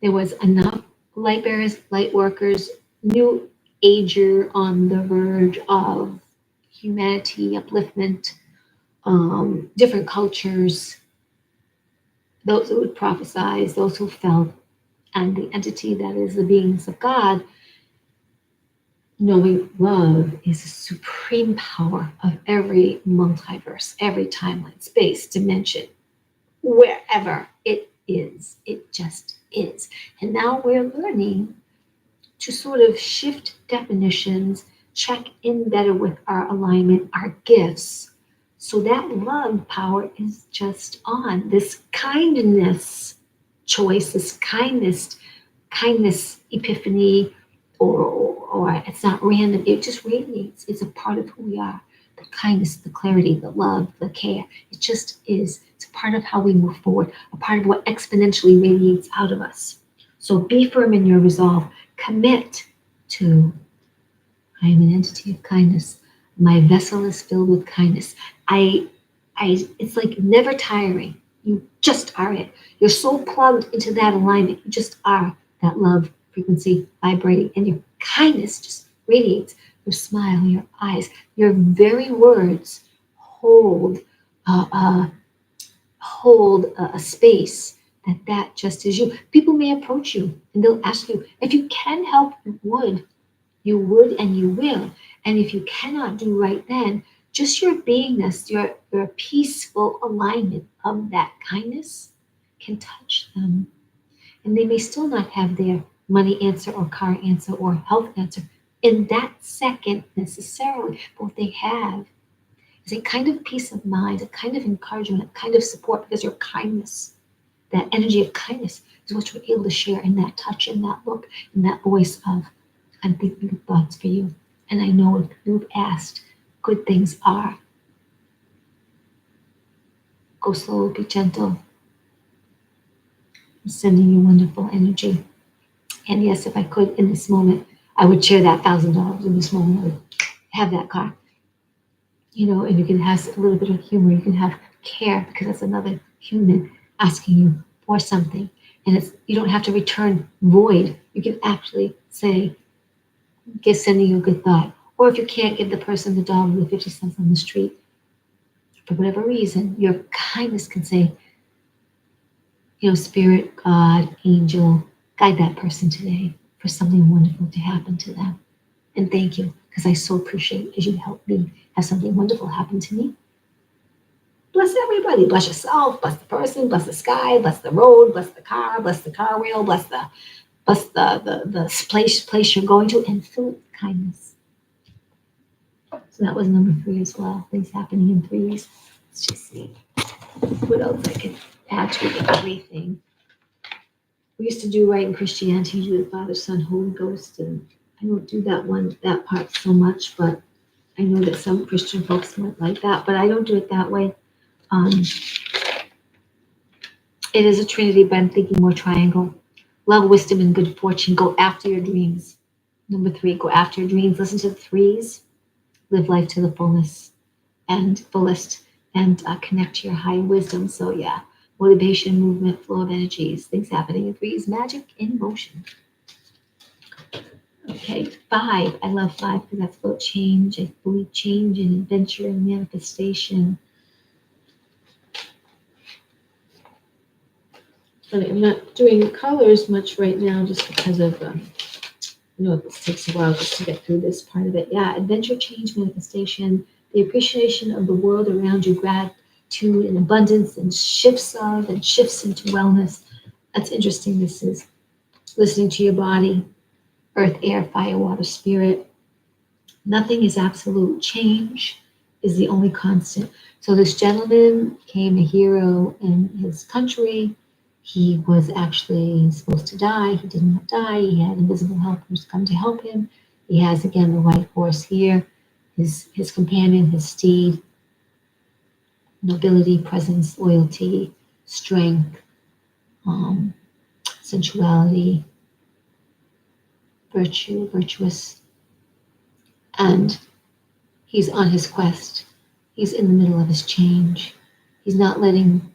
there was enough light bearers, light workers, new ager on the verge of humanity, upliftment, different cultures, those who would prophesize, those who felt, and the entity that is the beings of God, knowing love is the supreme power of every multiverse, every timeline, space, dimension, wherever it is. It just is. And now we're learning to sort of shift definitions, check in better with our alignment, our gifts, So that love power is just on. This kindness choice, this kindness epiphany, or it's not random. It just radiates. It's a part of who we are. The kindness, the clarity, the love, the care. It just is. It's a part of how we move forward, a part of what exponentially radiates out of us. So be firm in your resolve. Commit to, I am an entity of kindness. My vessel is filled with kindness. I, it's like never tiring. You just are it. You're so plugged into that alignment. You just are that love frequency vibrating, and your kindness just radiates. Your smile, your eyes, your very words hold uh, uh, a space that just is you. People may approach you and they'll ask you if you can help. You would and you will. And if you cannot do right then, just your beingness, your peaceful alignment of that kindness can touch them. And they may still not have their money answer or car answer or health answer in that second necessarily. But what they have is a kind of peace of mind, a kind of encouragement, a kind of support, because your kindness, that energy of kindness, is what you're able to share in that touch, in that look, in that voice of, I'm thinking good thoughts for you. And I know if you've asked, good things are. Go slow, be gentle. I'm sending you wonderful energy. And yes, if I could in this moment, I would share that $1,000 in this moment. I would have that car. And you can have a little bit of humor. You can have care, because that's another human asking you for something. And you don't have to return void. You can actually say, sending you a good thought. Or if you can't give the person the dog with 50 cents on the street, for whatever reason, your kindness can say, Spirit, God, angel, guide that person today for something wonderful to happen to them. And thank you, because I so appreciate as you help me have something wonderful happen to me. Bless everybody. Bless yourself. Bless the person. Bless the sky. Bless the road. Bless the car. Bless the car wheel. Bless the place you're going to, and fill it with kindness. So that was number 3 as well. Things happening in 3s. Let's just see what else I can add to the 3 thing. We used to do right in Christianity, you do the Father, Son, Holy Ghost, and I don't do that part so much, but I know that some Christian folks might like that, but I don't do it that way. It is a trinity, but I'm thinking more triangle. Love, wisdom, and good fortune. Go after your dreams. Number 3, go after your dreams. Listen to the 3s. Live life to the fullest, and connect to your high wisdom. So yeah, motivation, movement, flow of energies, things happening in 3s, magic in motion. Okay, 5. I love 5 because that's about change. I believe change and adventure and manifestation. But I'm not doing colors much right now just because of, this takes a while just to get through this part of it. Yeah, adventure, change, manifestation, the appreciation of the world around you, gratitude and abundance, and shifts into wellness. That's interesting. This is listening to your body, earth, air, fire, water, spirit. Nothing is absolute. Change is the only constant. So this gentleman became a hero in his country. He was actually supposed to die. He did not die. He had invisible helpers come to help him. He has, again, the white horse here, his companion, his steed, nobility, presence, loyalty, strength, sensuality, virtuous. And he's on his quest. He's in the middle of his change. He's not letting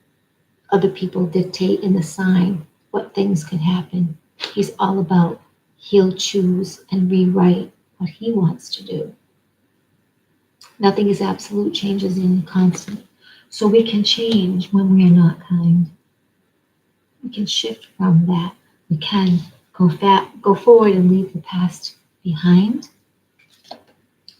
other people dictate in the sign what things could happen. He's all about he'll choose and rewrite what he wants to do. Nothing is absolute. Change is in constant. So we can change when we are not kind. We can shift from that. We can go forward and leave the past behind.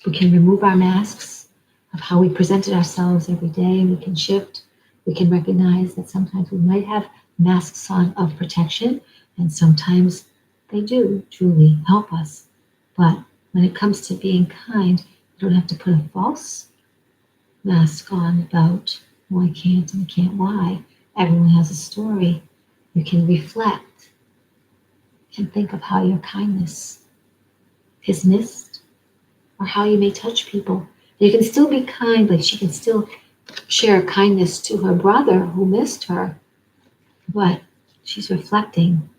We can remove our masks of how we presented ourselves every day. We can shift. We can recognize that sometimes we might have masks on of protection, and sometimes they do truly help us. But when it comes to being kind, you don't have to put a false mask on about, well, I can't and I can't why. Everyone has a story. You can reflect and think of how your kindness is missed or how you may touch people. You can still be kind, like she can still share kindness to her brother who missed her, but she's reflecting.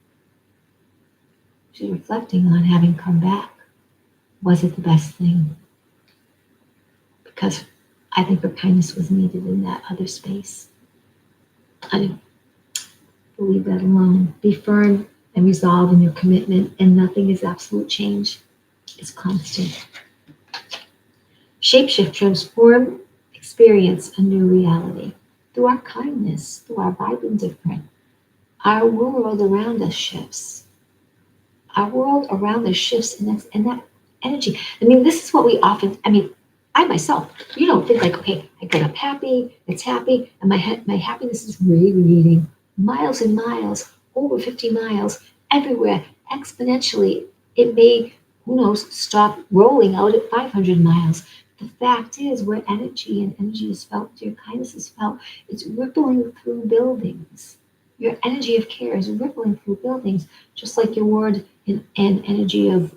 She's reflecting on having come back. Was it the best thing? Because I think her kindness was needed in that other space. I leave that alone. Be firm and resolve in your commitment, and nothing is absolute change. It's constant. Shapeshift, transform, experience a new reality through our kindness, through our vibrant different. Our world around us shifts. Our world around us shifts, and that energy. I mean, this is what we often. I mean, I myself, you don't think like, okay, I get up happy, it's happy, and my happiness is radiating miles and miles, over 50 miles, everywhere, exponentially. It may, who knows, stop rolling out at 500 miles. The fact is, where energy and energy is felt, your kindness is felt, it's rippling through buildings. Your energy of care is rippling through buildings, just like your word and energy of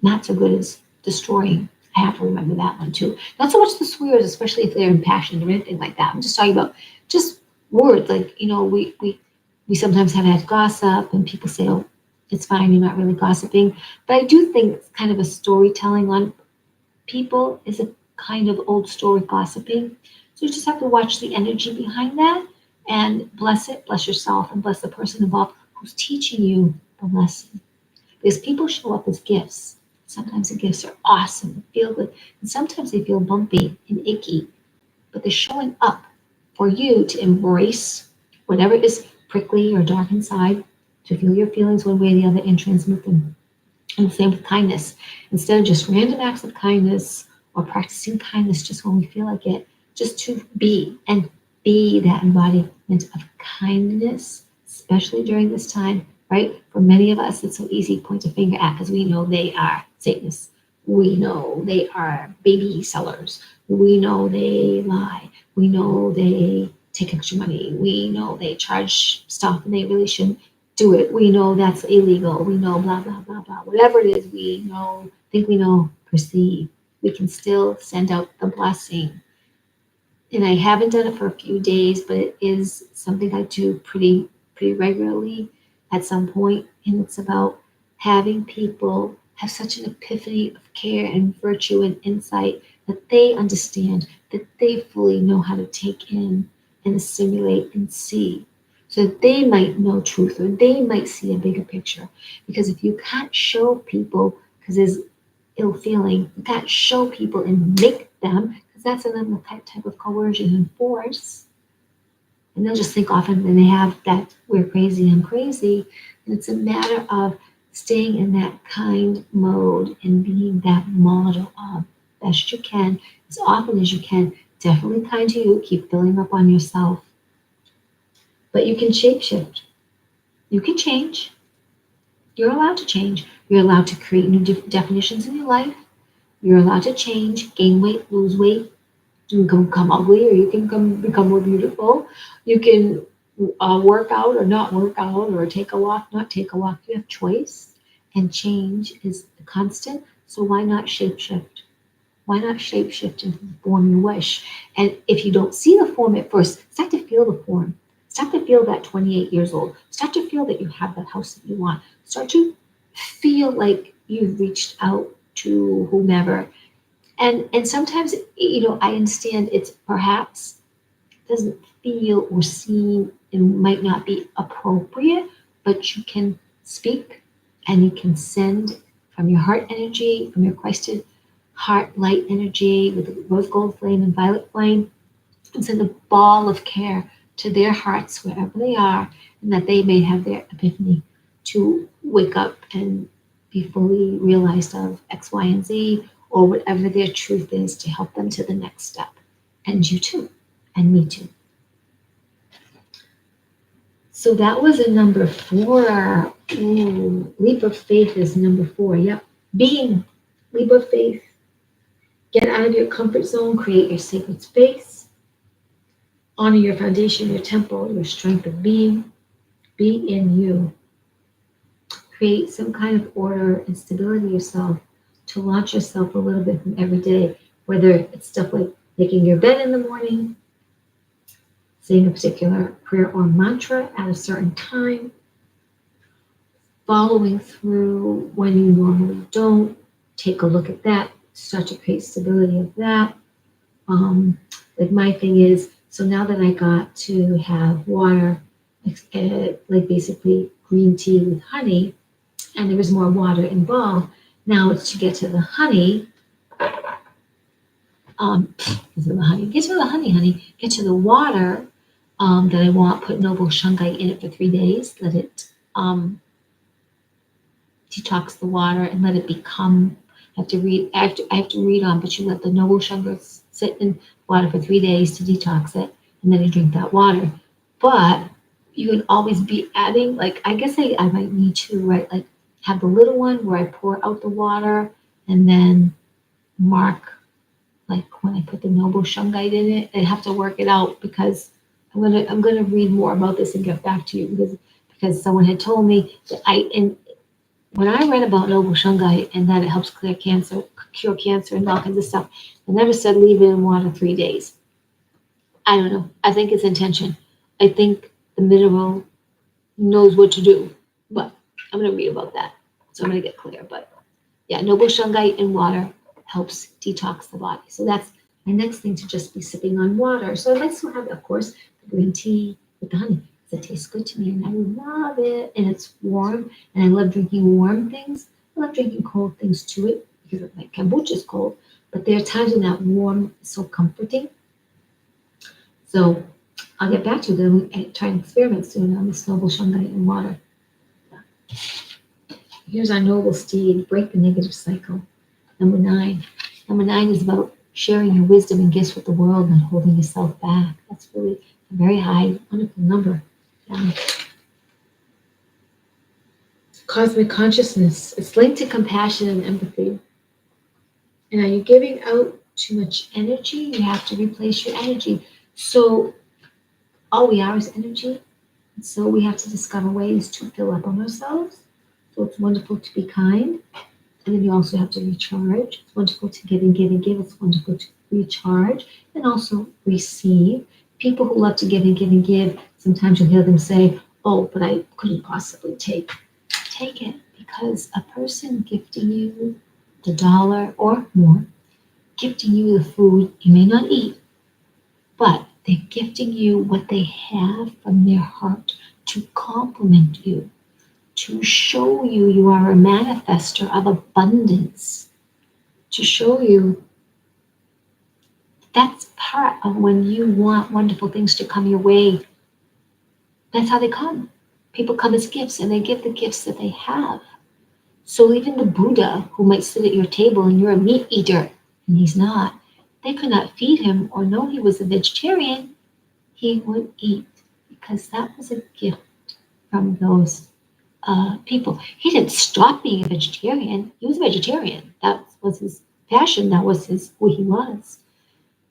not so good as destroying. I have to remember that one too. Not so much the swears, especially if they're impassioned or anything like that. I'm just talking about just words. Like, we sometimes have had gossip and people say, oh, it's fine, you're not really gossiping. But I do think it's kind of a storytelling on people is a kind of old story gossiping. So you just have to watch the energy behind that and bless it, bless yourself, and bless the person involved who's teaching you the lesson. Because people show up as gifts. Sometimes the gifts are awesome, feel good, and sometimes they feel bumpy and icky, but they're showing up for you to embrace whatever is prickly or dark inside, to feel your feelings one way or the other and transmit them. And the same with kindness. Instead of just random acts of kindness or practicing kindness just when we feel like it, just to be and be that embodiment of kindness, especially during this time, right? For many of us, it's so easy to point a finger at because we know they are Satanists. We know they are baby sellers. We know they lie. We know they take extra money. We know they charge stuff and they really shouldn't do it. We know that's illegal. We know blah, blah, blah, blah. Whatever it is, we know, think we know, perceive. We can still send out the blessing. And I haven't done it for a few days, but it is something I do pretty regularly at some point. And it's about having people have such an epiphany of care and virtue and insight that they understand, that they fully know how to take in and assimilate and see, so that they might know truth or they might see a bigger picture. Because if you can't show people, because there's ill feeling, you can't show people and make them, because that's another type of coercion and force. And they'll just think often when they have that we're crazy, I'm crazy. And it's a matter of staying in that kind mode and being that model of best you can, as often as you can. Definitely kind to you, keep filling up on yourself. But you can shapeshift. You can change. You're allowed to change. You're allowed to create new definitions in your life. You're allowed to change, gain weight, lose weight. You can become ugly or you can become more beautiful. You can work out or not work out or take a walk, not take a walk. You have choice, and change is constant. So why not shapeshift? Why not shapeshift into the form you wish? And if you don't see the form at first, start to feel the form. Start to feel that 28 years old. Start to feel that you have that house that you want. Start to feel like you've reached out to whomever. And sometimes, I understand it's perhaps doesn't feel or seem and might not be appropriate, but you can speak and you can send from your heart energy, from your Christed heart light energy with the rose gold flame and violet flame, and send a ball of care to their hearts wherever they are, and that they may have their epiphany to wake up and be fully realized of X, Y, and Z, or whatever their truth is to help them to the next step. And you too, and me too. So that was a number 4. Ooh, leap of faith is number 4. Yep. Being leap of faith. Get out of your comfort zone, create your sacred space, honor your foundation, your temple, your strength of being. Be in you. Create some kind of order and stability yourself to launch yourself a little bit from every day, whether it's stuff like making your bed in the morning, saying a particular prayer or mantra at a certain time, following through when you normally don't. Take a look at that, start to create stability of that. Like my thing is, so now that I got to have water, like basically green tea with honey, and there was more water involved, now it's to get to the honey. Get to the honey, honey, get to the water that I want, put noble shungite in it for 3 days, let it detox the water and let it become. I have to read on, but you let the noble sugar sit in water for 3 days to detox it, and then you drink that water. But you can always be adding, like, I guess I might need to, right, like have the little one where I pour out the water and then mark, like when I put the noble shungite in it. I have to work it out because I'm gonna read more about this and get back to you because someone had told me that and when I read about noble shungite and that it helps cure cancer and all kinds of stuff, I never said leave it in water 3 days. I don't know. I think it's intention. I think the mineral knows what to do, but I'm going to read about that. So I'm going to get clear. But yeah, noble shungite in water helps detox the body. So that's my next thing, to just be sipping on water. So I still have, of course, the green tea with the honey. It tastes good to me and I love it. And it's warm and I love drinking warm things. I love drinking cold things to it because like kombucha is cold. But there are times when that warm is so comforting. So I'll get back to them and try and experiment soon on this noble shungite in water. Here's our noble steed, break the negative cycle. Number 9. Number 9 is about sharing your wisdom and gifts with the world and holding yourself back. That's really a very high, wonderful number. Cosmic consciousness. It's linked to compassion and empathy. And are you giving out too much energy? You have to replace your energy. So all we are is energy. And so we have to discover ways to fill up on ourselves. So it's wonderful to be kind. And then you also have to recharge. It's wonderful to give and give and give. It's wonderful to recharge and also receive. People who love to give and give and give, sometimes you'll hear them say, oh, but I couldn't possibly take. Take it, because a person gifting you the dollar or more, gifting you the food you may not eat, but they're gifting you what they have from their heart to compliment you, to show you you are a manifester of abundance, to show you that's part of when you want wonderful things to come your way. That's how they come. People come as gifts and they give the gifts that they have. So even the Buddha, who might sit at your table and you're a meat eater and he's not, they could not feed him or know he was a vegetarian. He would eat because that was a gift from those people. He didn't stop being a vegetarian. He was a vegetarian. That was his passion. That was who he was.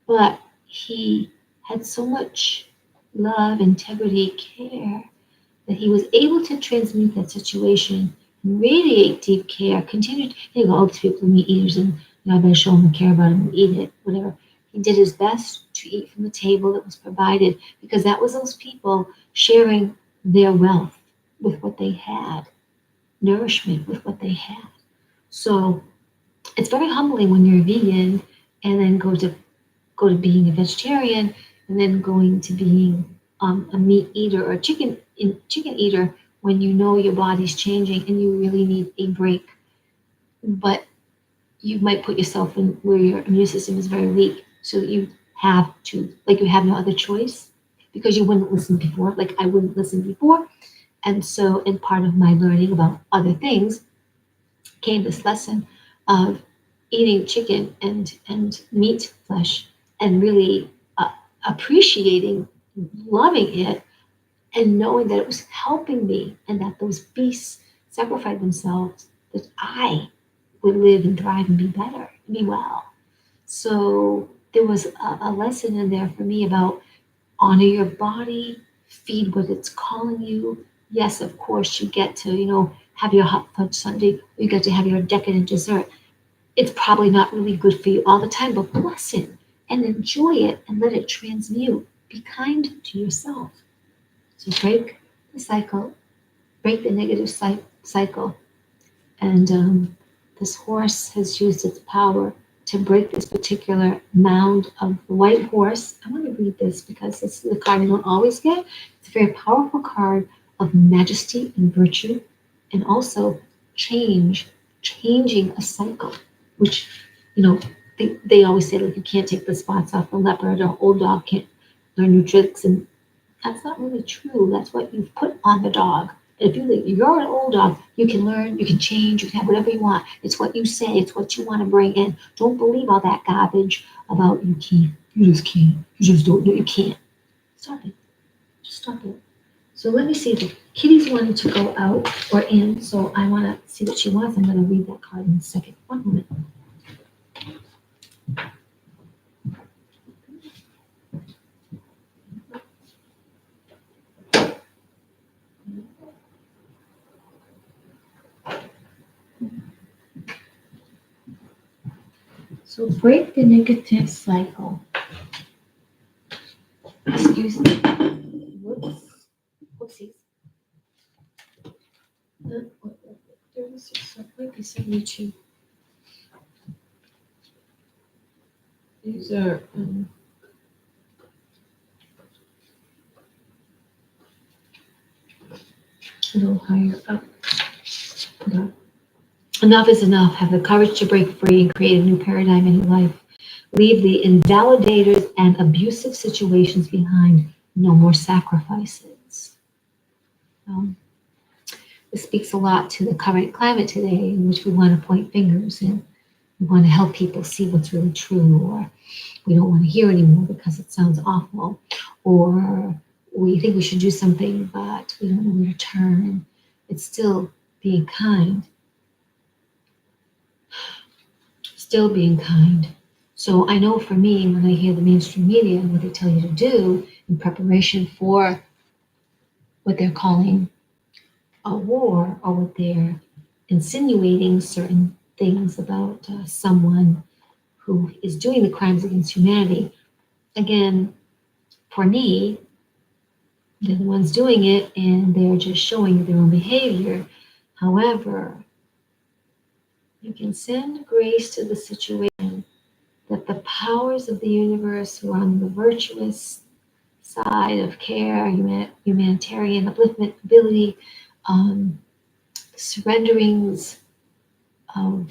But he had so much love, integrity, care that he was able to transmute that situation and radiate deep care. Continued, all these people are meat eaters, and I better show them and care about them and eat it, whatever. He did his best to eat from the table that was provided because that was those people sharing their wealth with what they had, nourishment with what they had. So it's very humbling when you're a vegan and then go to being a vegetarian and then going to being a meat eater or a chicken eater when you know your body's changing and you really need a break. But you might put yourself in where your immune system is very weak. So you have to, you have no other choice because you wouldn't listen before. Like I wouldn't listen before. And so in part of my learning about other things came this lesson of eating chicken and meat flesh and really appreciating, loving it, and knowing that it was helping me and that those beasts sacrificed themselves that I would live and thrive and be better, and be well. So there was a lesson in there for me about honor your body, feed what it's calling you. Yes, of course, you get to, have your hot fudge sundae, you get to have your decadent dessert. It's probably not really good for you all the time, but bless it and enjoy it and let it transmute. Be kind to yourself. So break the cycle, break the negative cycle. And this horse has used its power to break this particular mound of the white horse. I want to read this because this is the card I don't always get. It's a very powerful card of majesty and virtue, and also changing a cycle, which, they always say, like, you can't take the spots off the leopard, or old dog can't learn new tricks. And that's not really true. That's what you've put on the dog. And if you're an old dog, you can learn, you can change, you can have whatever you want. It's what you say, it's what you want to bring in. Don't believe all that garbage about you can't, you just can't, you just don't, you can't. Stop it. Just stop it. So let me see. If Kitty's wanting to go out or in, so I want to see what she wants. I'm going to read that card in a second. One moment. So break the negative cycle. Excuse me. Whoops. Whoopsies. 36, might be 72. These are a little higher up. Okay. Enough is enough. Have the courage to break free and create a new paradigm in your life. Leave the invalidators and abusive situations behind. No more sacrifices. Um, this speaks a lot to the current climate today, in which we want to point fingers and we want to help people see what's really true, or we don't want to hear anymore because it sounds awful, or we think we should do something, but we don't know where to turn. It's still being kind. Still being kind. So I know for me, when I hear the mainstream media and what they tell you to do in preparation for what they're calling a war, or what they're insinuating certain things about someone who is doing the crimes against humanity, again, for me, they're the ones doing it and they're just showing you their own behavior. However, you can send grace to the situation that the powers of the universe who are on the virtuous side of care, humanitarian upliftment, ability, surrenderings of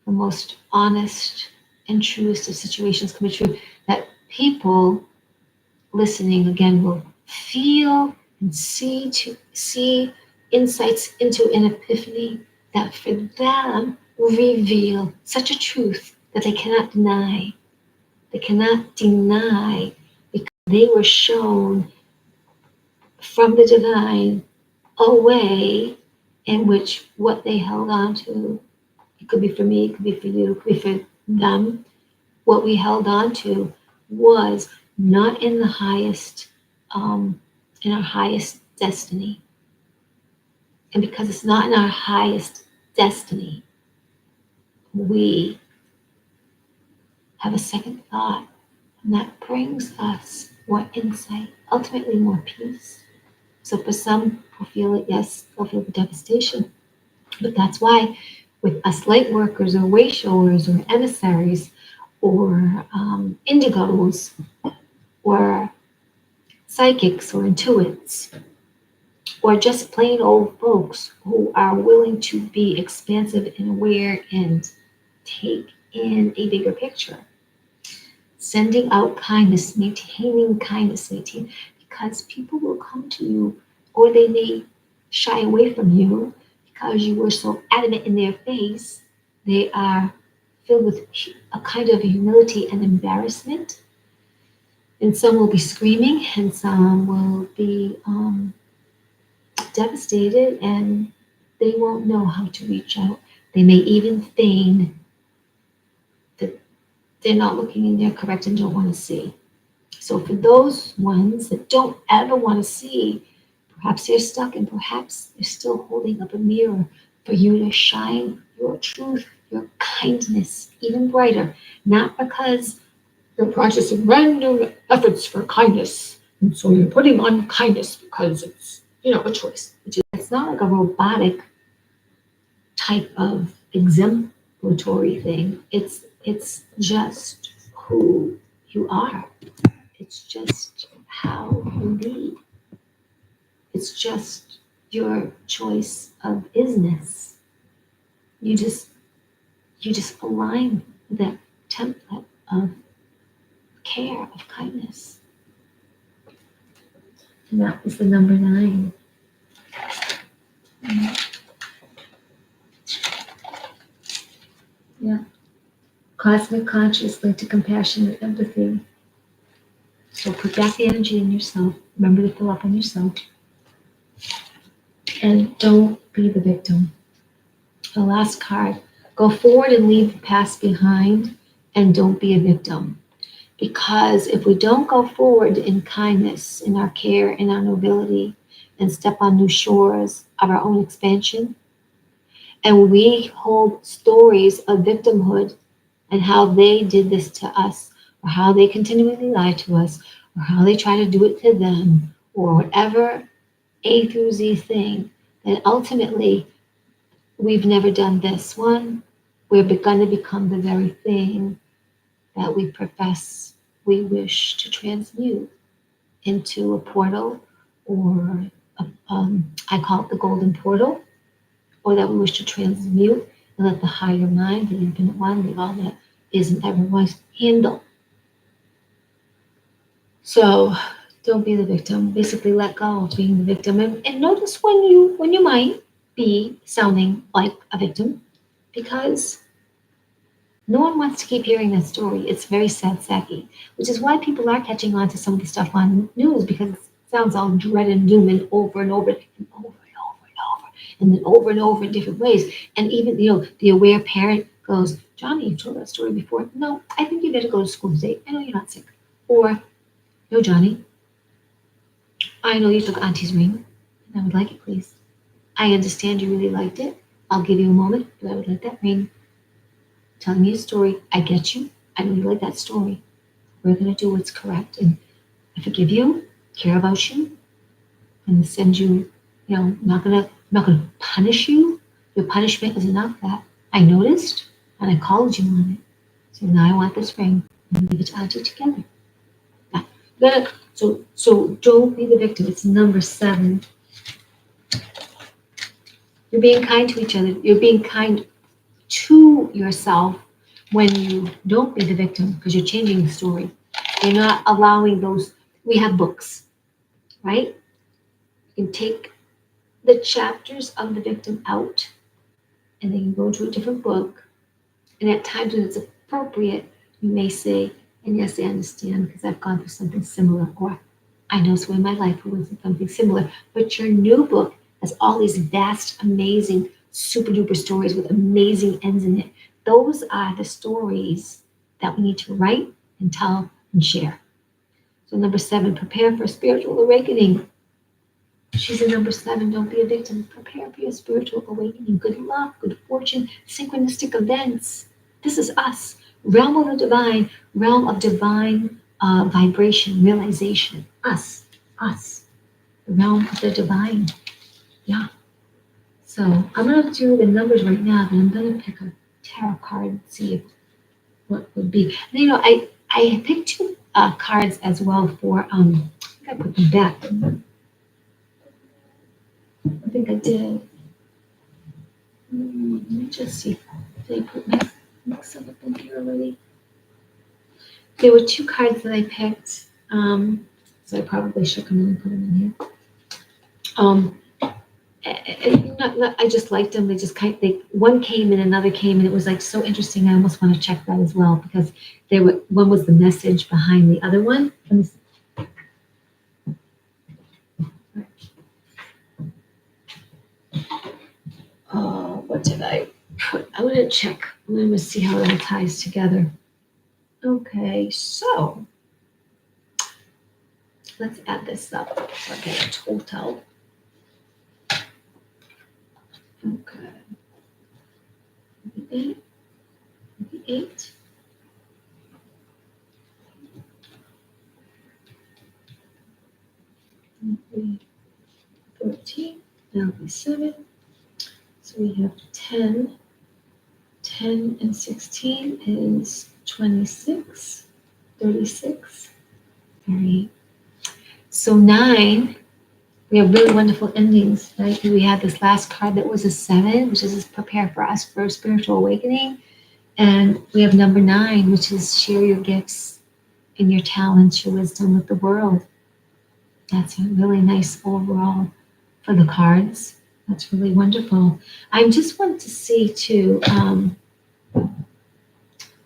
the most honest and truest of situations coming true, that people listening again will feel and see insights into an epiphany that for them will reveal such a truth that they cannot deny. They cannot deny, because they were shown from the divine a way in which what they held on to, it could be for me, it could be for you, it could be for them, what we held on to was not in the highest, in our highest destiny. And because it's not in our highest destiny, we have a second thought, and that brings us more insight, ultimately more peace. So for some who feel it, yes, they'll feel the devastation. But that's why with us light workers or way showers or emissaries or indigos or psychics or intuits or just plain old folks who are willing to be expansive and aware and take in a bigger picture, sending out kindness, maintaining kindness, because people will come to you, or they may shy away from you because you were so adamant in their face. They are filled with a kind of humility and embarrassment, and some will be screaming, and some will be devastated, and they won't know how to reach out. They may even feign they're not looking and they're correct and don't want to see. So for those ones that don't ever want to see, perhaps they're stuck and perhaps they're still holding up a mirror for you to shine your truth, your kindness even brighter. Not because you're practicing random efforts for kindness. And so you're putting on kindness because it's, a choice. It's not like a robotic type of exemplatory thing. It's just who you are. It's just how you be. It's just your choice of isness. You just align with that template of care, of kindness. And that was the number 9. Yeah. Cosmic conscious linked to compassion and empathy. So put back the energy in yourself. Remember to fill up on yourself. And don't be the victim. The last card. Go forward and leave the past behind and don't be a victim. Because if we don't go forward in kindness, in our care, in our nobility, and step on new shores of our own expansion, and we hold stories of victimhood and how they did this to us, or how they continually lie to us, or how they try to do it to them, or whatever A through Z thing, then ultimately we've never done this one. We're going to become the very thing that we profess we wish to transmute into a portal, or I call it the golden portal, or that we wish to transmute and let the higher mind, the infinite one, the all that is and ever was, handle. So don't be the victim. Basically, let go of being the victim, and notice when you might be sounding like a victim, because no one wants to keep hearing that story. It's very sad, sacky, which is why people are catching on to some of the stuff on news, because it sounds all dread and doom and over and over and over and over and over and then over and over in different ways. And even, the aware parent goes, Johnny, you've told that story before. No, I think you better go to school today. I know you're not sick. Or, no, Johnny, I know you took Auntie's ring, and I would like it, please. I understand you really liked it. I'll give you a moment, but I would like that ring. Telling me a story. I get you. I know you like that story. We're going to do what's correct. And I forgive you, care about you, and send you, not going to punish you. Your punishment is enough that I noticed and I called you on it. So now I want this ring and give it to Auntie together. So don't be the victim. It's number 7. You're being kind to each other. You're being kind to yourself when you don't be the victim, because you're changing the story. You're not allowing those. We have books, right? You can take the chapters of the victim out and then you go to a different book. And at times when it's appropriate, you may say, and yes, I understand because I've gone through something similar, or I know someone in my life who went through something similar. But your new book has all these vast, amazing, super duper stories with amazing ends in it. Those are the stories that we need to write and tell and share. So number 7, prepare for spiritual awakening. She's a number 7. Don't be a victim. Prepare for your spiritual awakening. Good luck, good fortune, synchronistic events. This is us. Realm of the divine, vibration, realization. Us. The realm of the divine. Yeah. So I'm going to do the numbers right now, but I'm going to pick a tarot card and see what would be. And, I picked 2 cards as well for, I think I put them back. I think I did. Let me just see. Did I put my mix up in here already? There were 2 cards that I picked, so I probably shook them and put them in here. I just liked them. They just one came and another came, and it was like so interesting. I almost want to check that as well, because one was the message behind the other one. Oh, what did I put? I'm going to check. I'm going to see how it all ties together. Okay, so let's add this up. I'll get a total. Okay. 8, 8. 14, that'll be 7. So we have 10. 10 and 16 is 26. 36. 38. So 9, we have really wonderful endings, right? We had this last card that was a 7, which is prepare for us for spiritual awakening. And we have number 9, which is share your gifts and your talents, your wisdom with the world. That's a really nice overall for the cards. That's really wonderful. I just want to see too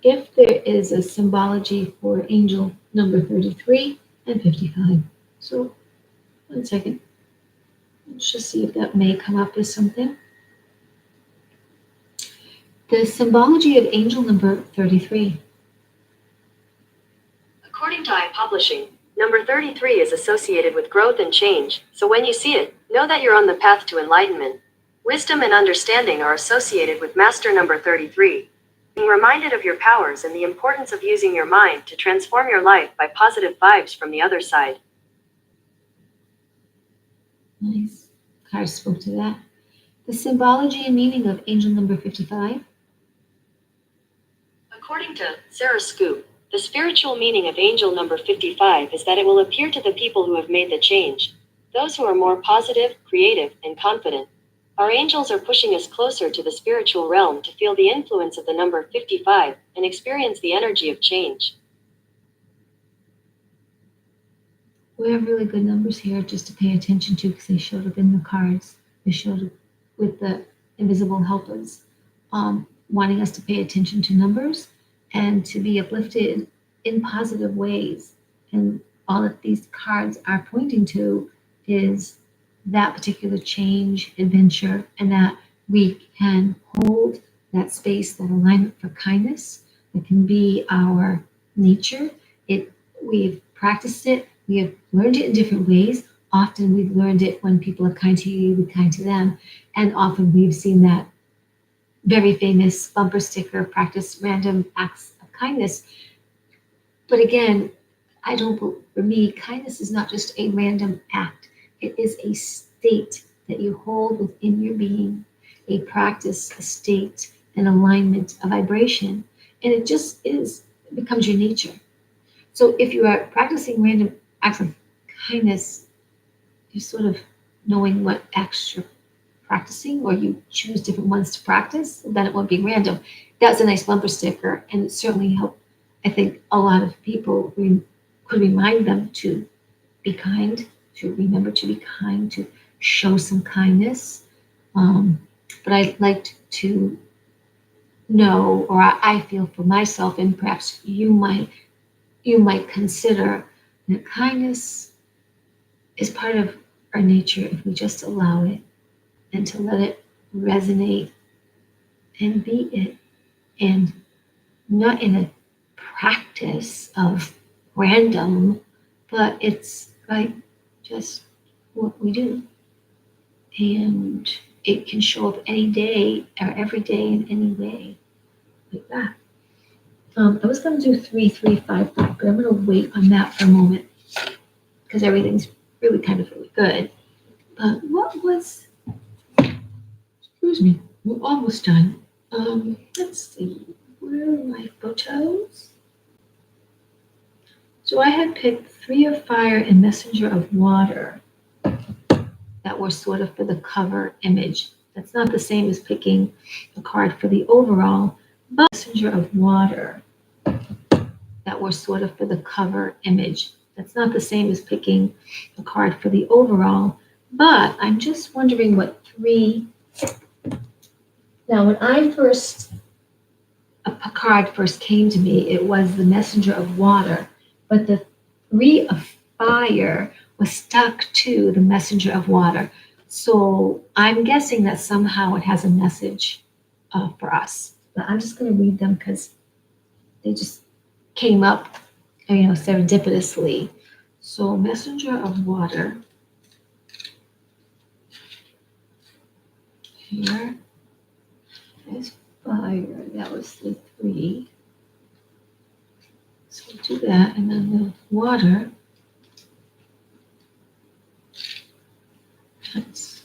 if there is a symbology for angel number 33 and 55. So 1 second. Let's just see if that may come up as something. The symbology of angel number 33. According to iPublishing, number 33 is associated with growth and change, so when you see it, know that you're on the path to enlightenment. Wisdom and understanding are associated with master number 33. Being reminded of your powers and the importance of using your mind to transform your life by positive vibes from the other side. Nice. Card spoke to that. The symbology and meaning of angel number 55. According to Sarah Scoop, the spiritual meaning of angel number 55 is that it will appear to the people who have made the change, those who are more positive, creative, and confident. Our angels are pushing us closer to the spiritual realm to feel the influence of the number 55 and experience the energy of change. We have really good numbers here just to pay attention to because they showed up in the cards. They showed up with the invisible helpers, wanting us to pay attention to numbers and to be uplifted in positive ways. And all that these cards are pointing to is that particular change, adventure, and that we can hold that space, that alignment for kindness that can be our nature. We've practiced it, we have learned it in different ways. Often we've learned it when people are kind to you, be kind to them. And often we've seen that very famous bumper sticker, practice random acts of kindness. But again, for me, kindness is not just a random act. It is a state that you hold within your being, a practice, a state, an alignment, a vibration. And it just is, it becomes your nature. So if you are practicing random acts of kindness, you're sort of knowing what acts you're practicing, or you choose different ones to practice, then it won't be random. That's a nice bumper sticker, and it certainly helped, I think, a lot of people could remind them to be kind, to remember to be kind, to show some kindness. But I'd like to know, or I feel for myself, and perhaps you might consider that kindness is part of our nature if we just allow it and to let it resonate and be it, and not in a practice of random, but it's like just what we do. And it can show up any day or every day in any way like that. I was going to do 3, 3, 5, but I'm going to wait on that for a moment because everything's really kind of really good. But excuse me, we're almost done. Let's see, where are my photos? So I had picked 3 of fire and messenger of water that were sort of for the cover image. That's not the same as picking a card for the overall, but messenger of water that were sort of for the cover image. That's not the same as picking a card for the overall, but I'm just wondering what 3. Now, when a card first came to me, it was the messenger of water, but the 3 of fire was stuck to the messenger of water. So I'm guessing that somehow it has a message for us. But I'm just going to read them because they just came up, serendipitously. So messenger of water here is fire. That was the 3. So we'll do that, and then the water. That's,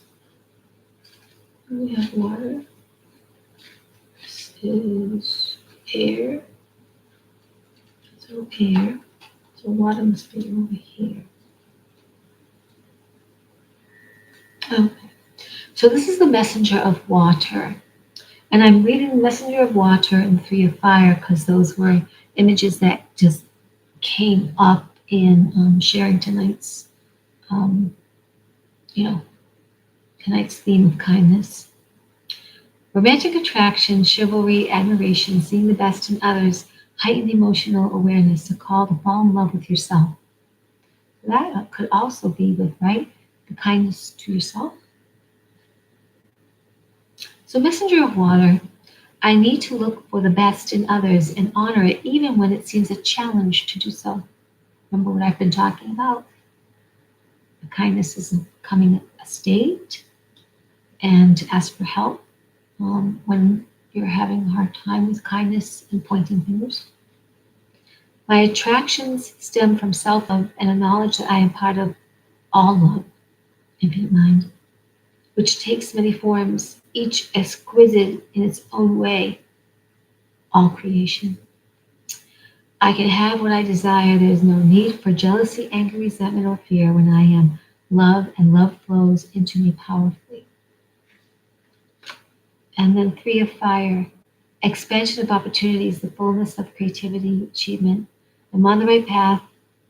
we have water. This is air. So air. So water must be over here. Okay. So this is the messenger of water. And I'm reading the messenger of water and the 3 of fire because those were images that just came up in sharing tonight's, tonight's theme of kindness. Romantic attraction, chivalry, admiration, seeing the best in others, heightened emotional awareness, a call to fall in love with yourself. That could also be with, right, the kindness to yourself. So messenger of water, I need to look for the best in others and honor it even when it seems a challenge to do so. Remember what I've been talking about? The kindness is becoming a state, and to ask for help when you're having a hard time with kindness and pointing fingers. My attractions stem from self-love and a knowledge that I am part of all love, infinite mind, which takes many forms, each exquisite in its own way, all creation. I can have what I desire. There is no need for jealousy, anger, resentment, or fear when I am love, and love flows into me powerfully. And then 3 of fire, expansion of opportunities, the fullness of creativity, achievement. I'm on the right path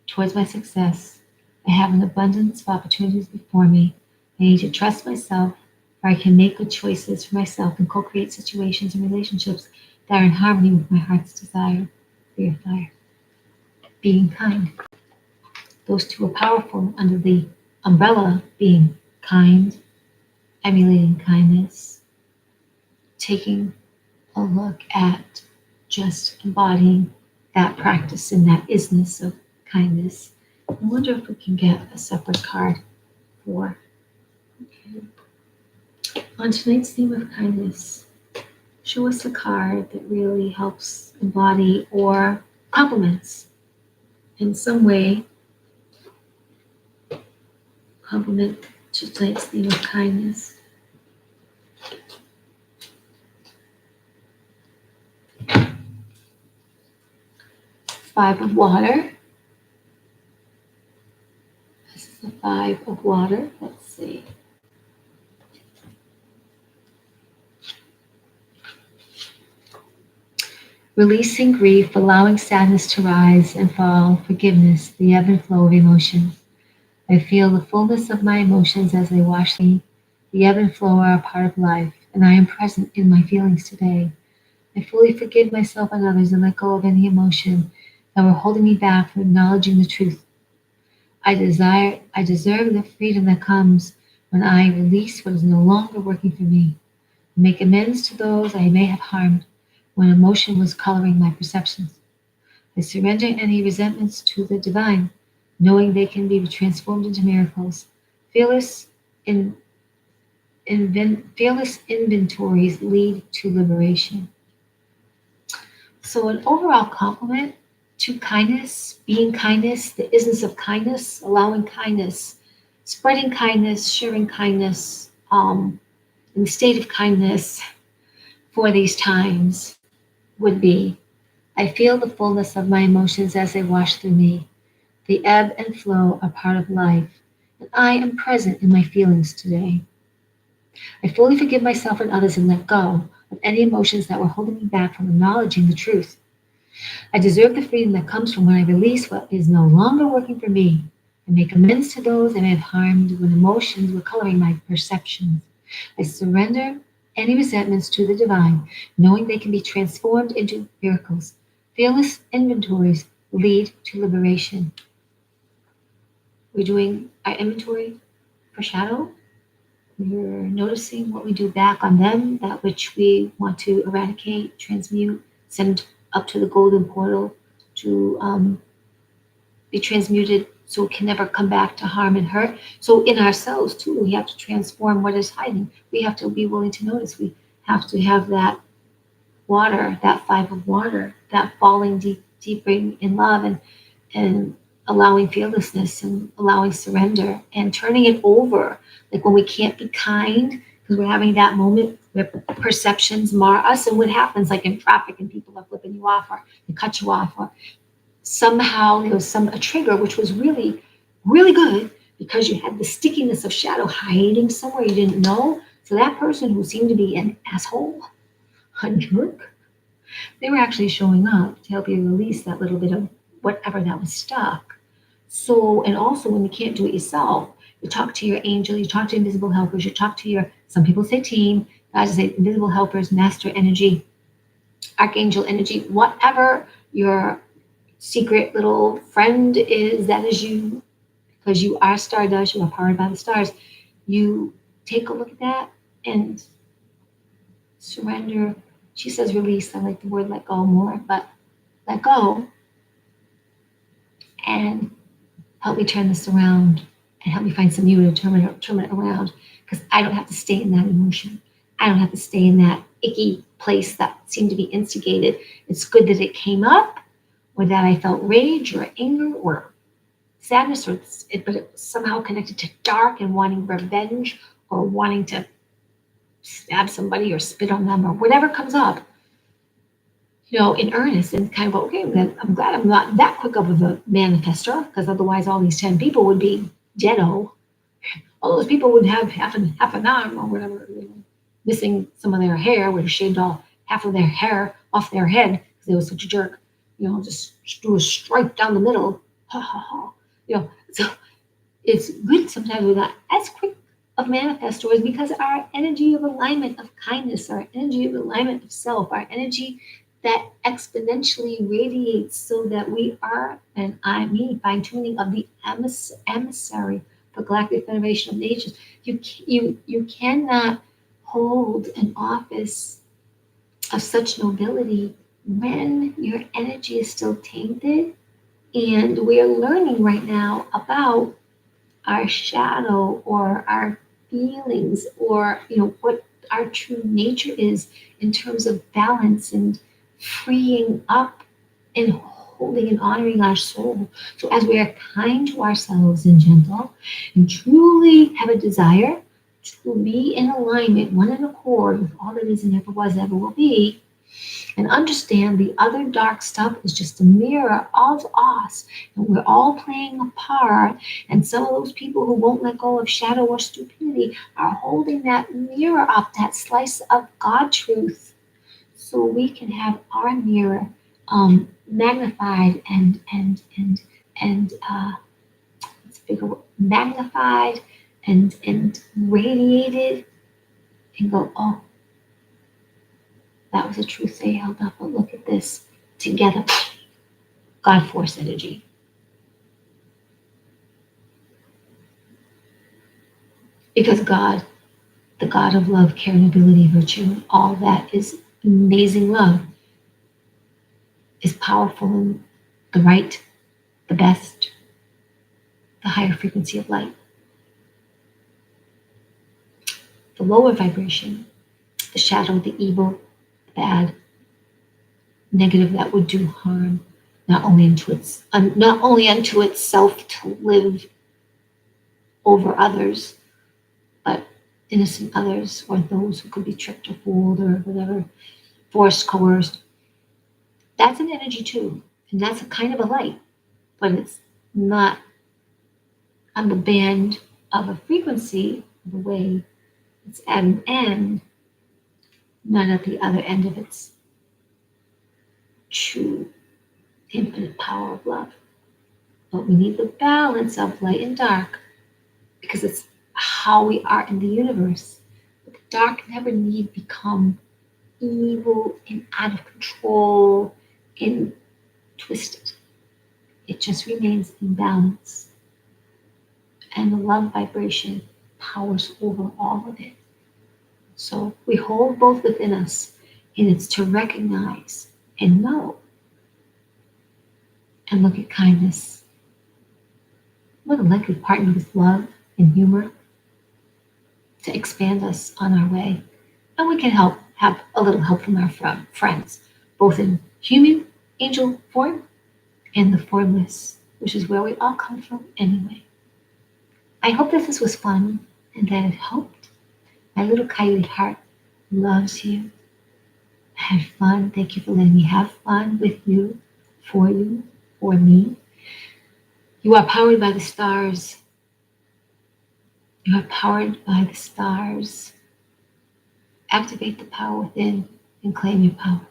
towards my success. I have an abundance of opportunities before me. I need to trust myself, where I can make good choices for myself and co-create situations and relationships that are in harmony with my heart's desire. 3 of fire. Being kind. Those 2 are powerful under the umbrella being kind, emulating kindness, taking a look at just embodying that practice and that isness of kindness. I wonder if we can get a separate card for. Okay. On tonight's theme of kindness, show us a card that really helps embody or complements in some way, complement to tonight's theme of kindness. Five of water. This is the 5 of water. Let's see. Releasing grief, allowing sadness to rise and fall, forgiveness, the ebb and flow of emotion. I feel the fullness of my emotions as they wash me. The ebb and flow are a part of life, and I am present in my feelings today. I fully forgive myself and others and let go of any emotion that were holding me back from acknowledging the truth. I deserve the freedom that comes when I release what is no longer working for me. Make amends to those I may have harmed when emotion was coloring my perceptions. I surrender any resentments to the divine, knowing they can be transformed into miracles. Fearless inventories lead to liberation. So an overall compliment to kindness, being kindness, the isness of kindness, allowing kindness, spreading kindness, sharing kindness, in the state of kindness for these times would be, I feel the fullness of my emotions as they wash through me. The ebb and flow are part of life, and I am present in my feelings today. I fully forgive myself and others and let go of any emotions that were holding me back from acknowledging the truth. I deserve the freedom that comes from when I release what is no longer working for me and make amends to those I may have harmed when emotions were coloring my perceptions. I surrender any resentments to the divine, knowing they can be transformed into miracles. Fearless inventories lead to liberation. We're doing our inventory for shadow. We're noticing what we do back on them, that which we want to eradicate, transmute, send up to the golden portal to be transmuted so it can never come back to harm and hurt. So in ourselves too, we have to transform what is hiding. We have to be willing to notice. We have to have that water, that five of water, that falling deeper in love and allowing fearlessness and allowing surrender and turning it over. Like when we can't be kind because we're having that moment where perceptions mar us, and what happens like in traffic and people are flipping you off or they cut you off, or somehow there was a trigger which was really, really good because you had the stickiness of shadow hiding somewhere you didn't know. So that person who seemed to be an asshole, a jerk, they were actually showing up to help you release that little bit of whatever that was stuck. So, and also when you can't do it yourself, you talk to your angel, you talk to invisible helpers, you talk to your, some people say team, guys say invisible helpers, master energy, archangel energy, whatever your secret little friend is, that is you, because you are stardust, you are powered by the stars. You take a look at that and surrender. She says release. I like the word let go more, but let go and help me turn this around and help me find some you to turn it around, because I don't have to stay in that emotion. I don't have to stay in that icky place that seemed to be instigated. It's good that it came up, or that I felt rage or anger or sadness, or but it was somehow connected to dark and wanting revenge or wanting to stab somebody or spit on them or whatever comes up, in earnest, and kind of, okay, then I'm glad I'm not that quick of a manifester, because otherwise all these 10 people would be deado. All those people would have half an arm or whatever, missing some of their hair, would have shaved all half of their hair off their head because they were such a jerk. Just do a stripe down the middle. Ha ha ha. So it's good sometimes we're not as quick of manifestors, because our energy of alignment of kindness, our energy of alignment of self, our energy that exponentially radiates, so that we are, and I mean fine-tuning of the emissary for Galactic Federation of Nations. You cannot hold an office of such nobility when your energy is still tainted. And we are learning right now about our shadow or our feelings, or what our true nature is in terms of balance and freeing up and holding and honoring our soul. So as we are kind to ourselves and gentle and truly have a desire to be in alignment, one in accord with all that is and ever was, ever will be, and understand the other dark stuff is just a mirror of us, and we're all playing a part. And some of those people who won't let go of shadow or stupidity are holding that mirror up, that slice of God truth, so we can have our mirror magnified and let's figure out, magnified and radiated, and go, oh, that was a truth they held up, but look at this together. God force energy. Because God, the God of love, care, nobility, virtue, all that is amazing love, is powerful in the right, the best, the higher frequency of light. The lower vibration, the shadow, the evil, the bad, negative, that would do harm, not only unto itself to live over others, but innocent others, or those who could be tricked or fooled or whatever, forced, coerced. That's an energy too, and that's a kind of a light, but it's not on the band of a frequency of a wave. It's at an end, not at the other end of its true infinite power of love. But we need the balance of light and dark, because it's how we are in the universe. But the dark never need become evil and out of control and twisted. It just remains in balance. And the love vibration powers over all of it. So we hold both within us, and it's to recognize and know and look at kindness. What a likely partner with love and humor to expand us on our way. And we can have a little help from our friends, both in human angel form and the formless, which is where we all come from anyway. I hope that this was fun and that it helped. My little coyote heart loves you. I had fun. Thank you for letting me have fun with you, for me. You are powered by the stars. You are powered by the stars. Activate the power within and claim your power.